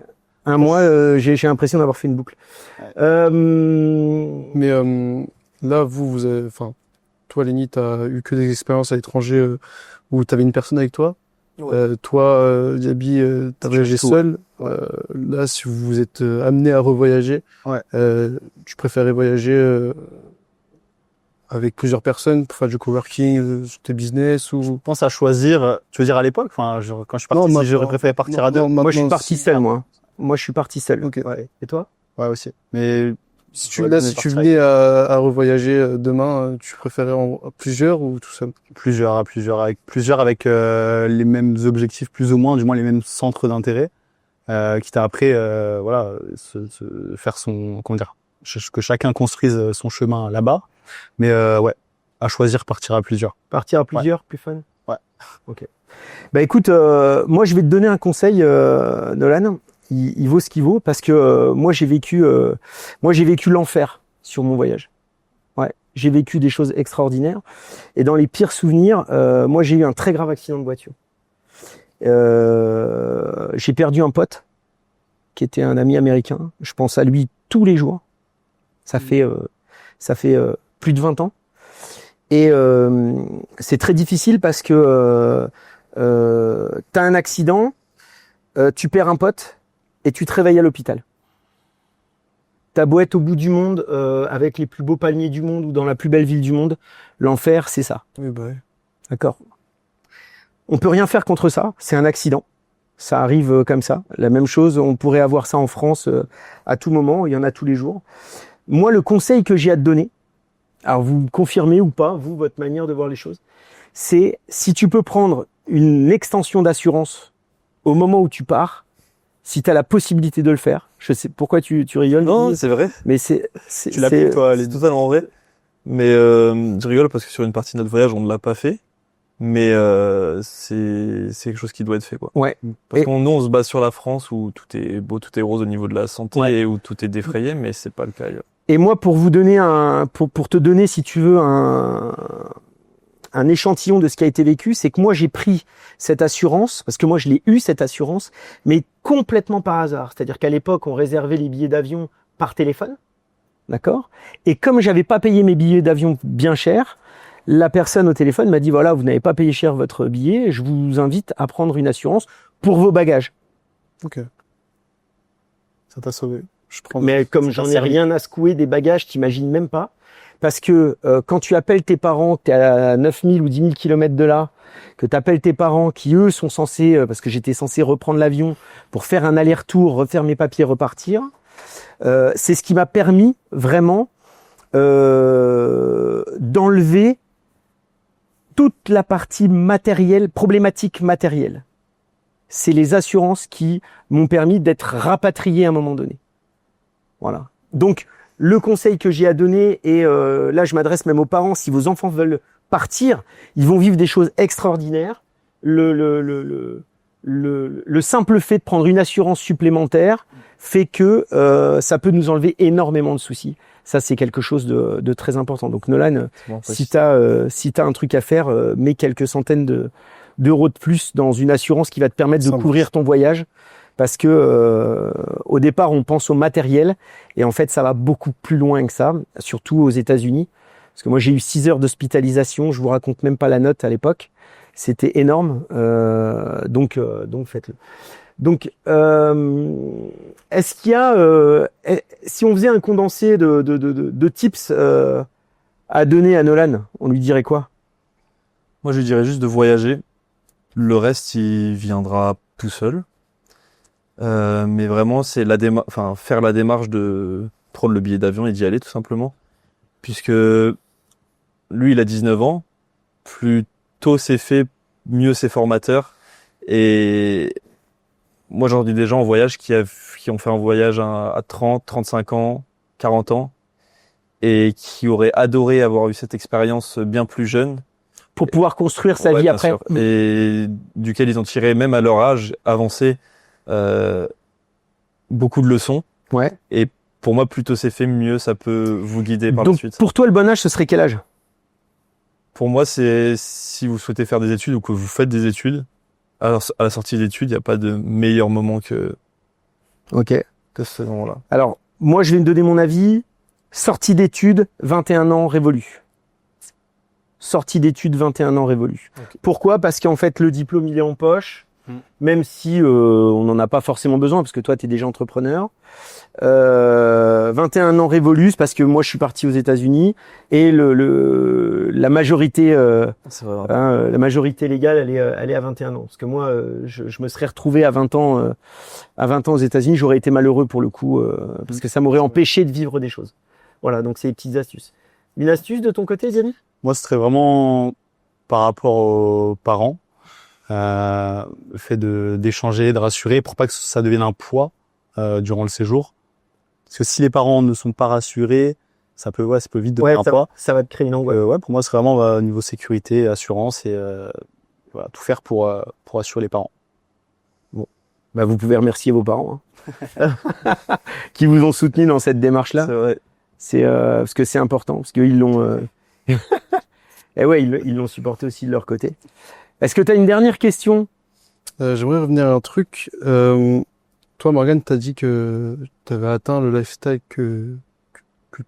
Un mois, j'ai l'impression d'avoir fait une boucle. Ouais. Mais là, vous avez, enfin, toi, Lenny, t'as eu que des expériences à l'étranger où t'avais une personne avec toi. Ouais. Toi, Diaby, t'as voyagé tout, seul. Là, si vous vous êtes amené à revoyager, Ouais. tu préférais voyager avec plusieurs personnes pour faire du coworking, sur tes business ou... Je pense à choisir, tu veux dire à l'époque, enfin, quand je suis parti, si j'aurais préféré partir à deux. Moi, je suis maintenant, parti seul, moi. Moi, je suis parti seul. Ok. Ouais. Et toi? Ouais, aussi. Mais Si tu venais à revoyager demain, tu préférais à plusieurs ou tout seul? Avec les mêmes objectifs plus ou moins, du moins les mêmes centres d'intérêt, quitte à après voilà faire son que chacun construise son chemin là-bas, mais ouais, à choisir partir à plusieurs. Partir à plusieurs, plus fun. Ouais. Ok. Bah écoute, moi je vais te donner un conseil, Nolan. Il vaut ce qu'il vaut parce que moi j'ai vécu l'enfer sur mon voyage. Ouais, j'ai vécu des choses extraordinaires et dans les pires souvenirs, moi j'ai eu un très grave accident de voiture. J'ai perdu un pote qui était un ami américain. Je pense à lui tous les jours. Ça fait plus de 20 ans et c'est très difficile parce que t'as un accident, tu perds un pote. Et tu te réveilles à l'hôpital. T'as beau être au bout du monde, avec les plus beaux palmiers du monde ou dans la plus belle ville du monde, l'enfer, c'est ça. Oui, bah oui. D'accord. On peut rien faire contre ça, c'est un accident. Ça arrive comme ça. La même chose, on pourrait avoir ça en France à tout moment, il y en a tous les jours. Moi, le conseil que j'ai à te donner, alors vous me confirmez ou pas, vous, votre manière de voir les choses, c'est si tu peux prendre une extension d'assurance au moment où tu pars, si tu as la possibilité de le faire. Je sais pourquoi tu rigoles. Non, c'est vrai. Mais Tu l'appliques toi, c'est totalement vrai. Mais je rigole parce que sur une partie de notre voyage, on ne l'a pas fait. Mais c'est quelque chose qui doit être fait, quoi. Ouais. Parce qu'on nous on se base sur la France où tout est beau, tout est rose au niveau de la santé, ouais, et où tout est défrayé, mais c'est pas le cas ailleurs. Et moi, pour vous donner pour te donner, si tu veux, un échantillon de ce qui a été vécu, c'est que moi j'ai pris cette assurance, parce que moi je l'ai eu cette assurance, mais complètement par hasard. C'est-à-dire qu'à l'époque, on réservait les billets d'avion par téléphone, d'accord? Et comme j'avais pas payé mes billets d'avion bien cher, la personne au téléphone m'a dit voilà, vous n'avez pas payé cher votre billet, je vous invite à prendre une assurance pour vos bagages. Ok. Ça t'a sauvé. Mais comme j'en ai rien à secouer des bagages, t'imagines même pas. Parce que quand tu appelles tes parents, que tu es à 9000 ou 10 000 kilomètres de là, que tu appelles tes parents qui, eux, sont censés, parce que j'étais censé reprendre l'avion pour faire un aller-retour, refaire mes papiers, repartir, c'est ce qui m'a permis vraiment d'enlever toute la partie matérielle, problématique matérielle. C'est les assurances qui m'ont permis d'être rapatrié à un moment donné. Voilà. Donc, le conseil que j'ai à donner, et là je m'adresse même aux parents, si vos enfants veulent partir, ils vont vivre des choses extraordinaires. Le simple fait de prendre une assurance supplémentaire fait que ça peut nous enlever énormément de soucis. Ça, c'est quelque chose de très important. Donc Nolan, si t'as un truc à faire, mets quelques centaines d'euros de plus dans une assurance qui va te permettre de couvrir ton voyage. Parce que au départ, on pense au matériel et en fait, ça va beaucoup plus loin que ça, surtout aux États-Unis. Parce que moi, j'ai eu 6 heures d'hospitalisation, je vous raconte même pas la note à l'époque. C'était énorme, donc faites-le. Donc, est-ce qu'il y a, si on faisait un condensé de tips à donner à Nolan, on lui dirait quoi? Moi, je lui dirais juste de voyager. Le reste, il viendra tout seul. Mais vraiment, c'est faire la démarche de prendre le billet d'avion et d'y aller, tout simplement. Puisque lui, il a 19 ans. Plus tôt c'est fait, mieux c'est formateur. Et moi, j'en dis des gens en voyage qui ont fait un voyage à 30, 35 ans, 40 ans, et qui auraient adoré avoir eu cette expérience bien plus jeune. Pour pouvoir construire sa vie après. Et duquel ils ont tiré, même à leur âge avancé, beaucoup de leçons. Ouais. Et pour moi, plus tôt c'est fait, mieux ça peut vous guider par la suite. Pour toi, le bon âge, ce serait quel âge? Pour moi, c'est si vous souhaitez faire des études ou que vous faites des études. Alors, à la sortie des études, il n'y a pas de meilleur moment que ce moment-là. Alors, moi, je vais me donner mon avis. Sortie d'études, 21 ans révolu. Sortie d'études, 21 ans révolu. Okay. Pourquoi? Parce qu'en fait, le diplôme, il est en poche. Même si on n'en a pas forcément besoin, parce que toi, tu es déjà entrepreneur. 21 ans révolus, parce que moi, je suis parti aux États-Unis et la majorité, la majorité légale, elle est à 21 ans. Parce que moi, je me serais retrouvé à 20 ans aux États-Unis, j'aurais été malheureux pour le coup, parce que ça m'aurait empêché de vivre des choses. Voilà, donc c'est les petites astuces. Une astuce de ton côté, Diamy? Moi, ce serait vraiment par rapport aux parents, le fait d'échanger, de rassurer, pour pas que ça devienne un poids durant le séjour. Parce que si les parents ne sont pas rassurés, ça peut vite devenir un poids. Ça va te créer une angoisse. Pour moi, c'est vraiment au niveau sécurité, assurance et tout faire pour assurer les parents. Bah, vous pouvez remercier vos parents qui vous ont soutenu dans cette démarche-là. C'est vrai. C'est parce que c'est important, parce qu'ils l'ont. Et ouais, ils l'ont supporté aussi de leur côté. Est-ce que tu as une dernière question? J'aimerais revenir à un truc. Toi, Morgane, t'as dit que tu avais atteint le lifestyle que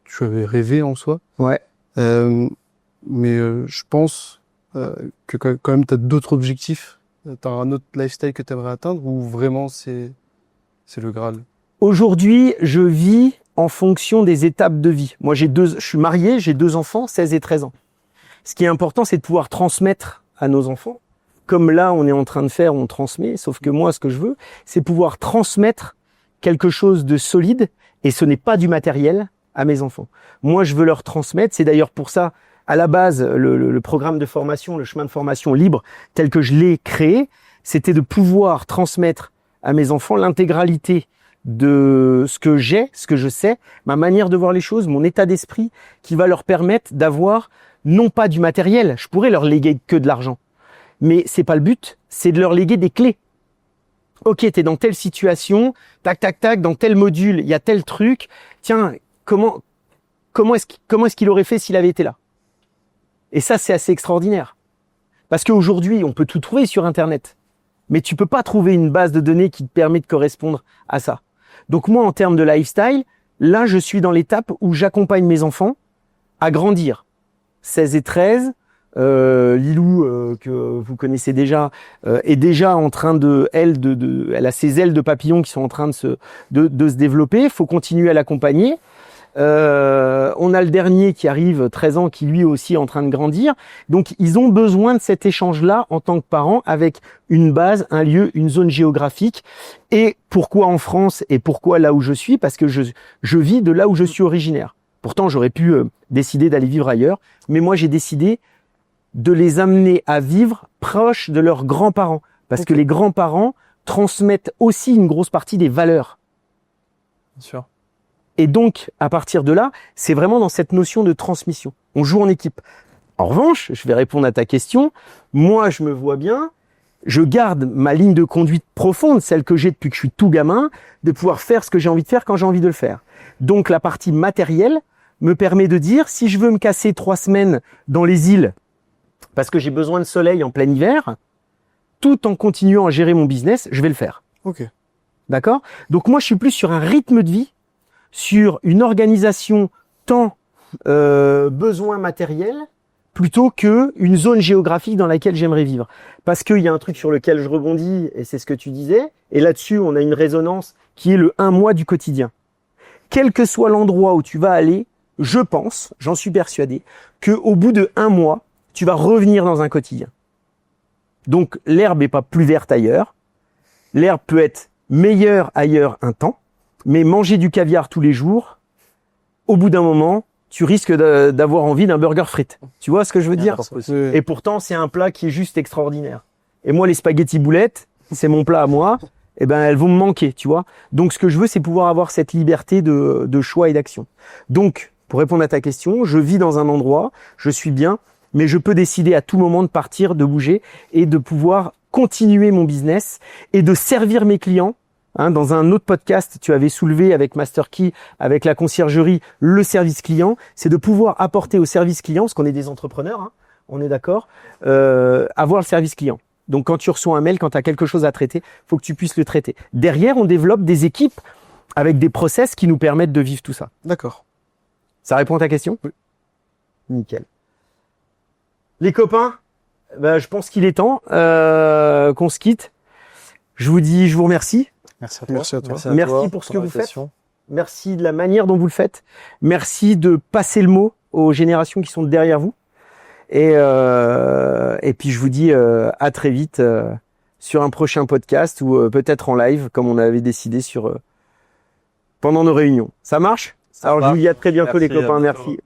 tu avais rêvé en soi. Ouais. Mais je pense que quand même t'as d'autres objectifs. T'as un autre lifestyle que tu aimerais atteindre ou vraiment c'est le Graal? Aujourd'hui, je vis en fonction des étapes de vie. Moi, je suis marié, j'ai 2 enfants, 16 et 13 ans. Ce qui est important, c'est de pouvoir transmettre à nos enfants. Comme là, on est en train de faire, on transmet. Sauf que moi, ce que je veux, c'est pouvoir transmettre quelque chose de solide. Et ce n'est pas du matériel à mes enfants. Moi, je veux leur transmettre. C'est d'ailleurs pour ça, à la base, le programme de formation, le chemin de formation libre, tel que je l'ai créé, c'était de pouvoir transmettre à mes enfants l'intégralité de ce que j'ai, ce que je sais, ma manière de voir les choses, mon état d'esprit, qui va leur permettre d'avoir non pas du matériel. Je pourrais leur léguer que de l'argent, mais c'est pas le but. C'est de leur léguer des clés. Ok, t'es dans telle situation, tac tac tac, dans tel module, il y a tel truc. Tiens, comment est-ce qu'il aurait fait s'il avait été là? Et ça, c'est assez extraordinaire. Parce qu'aujourd'hui, on peut tout trouver sur Internet. Mais tu peux pas trouver une base de données qui te permet de correspondre à ça. Donc moi, en termes de lifestyle, là, je suis dans l'étape où j'accompagne mes enfants à grandir. 16 et 13, Lilou, que vous connaissez déjà, est déjà en train elle a ses ailes de papillon qui sont en train de se développer. Il faut continuer à l'accompagner. On a le dernier qui arrive, 13 ans, qui lui aussi est en train de grandir. Donc, ils ont besoin de cet échange-là en tant que parents avec une base, un lieu, une zone géographique. Et pourquoi en France et pourquoi là où je suis? Parce que je vis de là où je suis originaire. Pourtant, j'aurais pu décider d'aller vivre ailleurs. Mais moi, j'ai décidé de les amener à vivre proche de leurs grands-parents. Parce que les grands-parents transmettent aussi une grosse partie des valeurs. Bien sûr. Et donc, à partir de là, c'est vraiment dans cette notion de transmission. On joue en équipe. En revanche, je vais répondre à ta question. Moi, je me vois bien. Je garde ma ligne de conduite profonde, celle que j'ai depuis que je suis tout gamin, de pouvoir faire ce que j'ai envie de faire quand j'ai envie de le faire. Donc, la partie matérielle me permet de dire, si je veux me casser 3 semaines dans les îles, parce que j'ai besoin de soleil en plein hiver, tout en continuant à gérer mon business, je vais le faire. Ok. D'accord? Donc, moi, je suis plus sur un rythme de vie, sur une organisation temps, besoin matériel, plutôt que une zone géographique dans laquelle j'aimerais vivre. Parce qu'il y a un truc sur lequel je rebondis, et c'est ce que tu disais, et là-dessus, on a une résonance qui est le 1 mois du quotidien. Quel que soit l'endroit où tu vas aller, je pense, j'en suis persuadé, qu'au bout de 1 mois, tu vas revenir dans un quotidien. Donc, l'herbe n'est pas plus verte ailleurs. L'herbe peut être meilleure ailleurs un temps, mais manger du caviar tous les jours, au bout d'un moment, tu risques d'avoir envie d'un burger frites. Tu vois ce que je veux dire? Et pourtant, c'est un plat qui est juste extraordinaire. Et moi, les spaghettis boulettes, c'est mon plat à moi, eh ben, elles vont me manquer, tu vois. Donc, ce que je veux, c'est pouvoir avoir cette liberté de choix et d'action. Donc, pour répondre à ta question, je vis dans un endroit, je suis bien, mais je peux décider à tout moment de partir, de bouger et de pouvoir continuer mon business et de servir mes clients. Dans un autre podcast, tu avais soulevé avec Master Key, avec la conciergerie, le service client. C'est de pouvoir apporter au service client, parce qu'on est des entrepreneurs, on est d'accord, avoir le service client. Donc, quand tu reçois un mail, quand tu as quelque chose à traiter, faut que tu puisses le traiter. Derrière, on développe des équipes avec des process qui nous permettent de vivre tout ça. D'accord. Ça répond à ta question? Oui. Nickel. Les copains, je pense qu'il est temps qu'on se quitte. Je vous remercie. Merci à toi. Merci à toi. Merci pour ce que vous faites. Merci de la manière dont vous le faites. Merci de passer le mot aux générations qui sont derrière vous. Et puis je vous dis à très vite sur un prochain podcast ou peut-être en live comme on avait décidé pendant nos réunions. Ça marche? Alors je vous dis à très bientôt les Merci, à copains, bientôt. merci.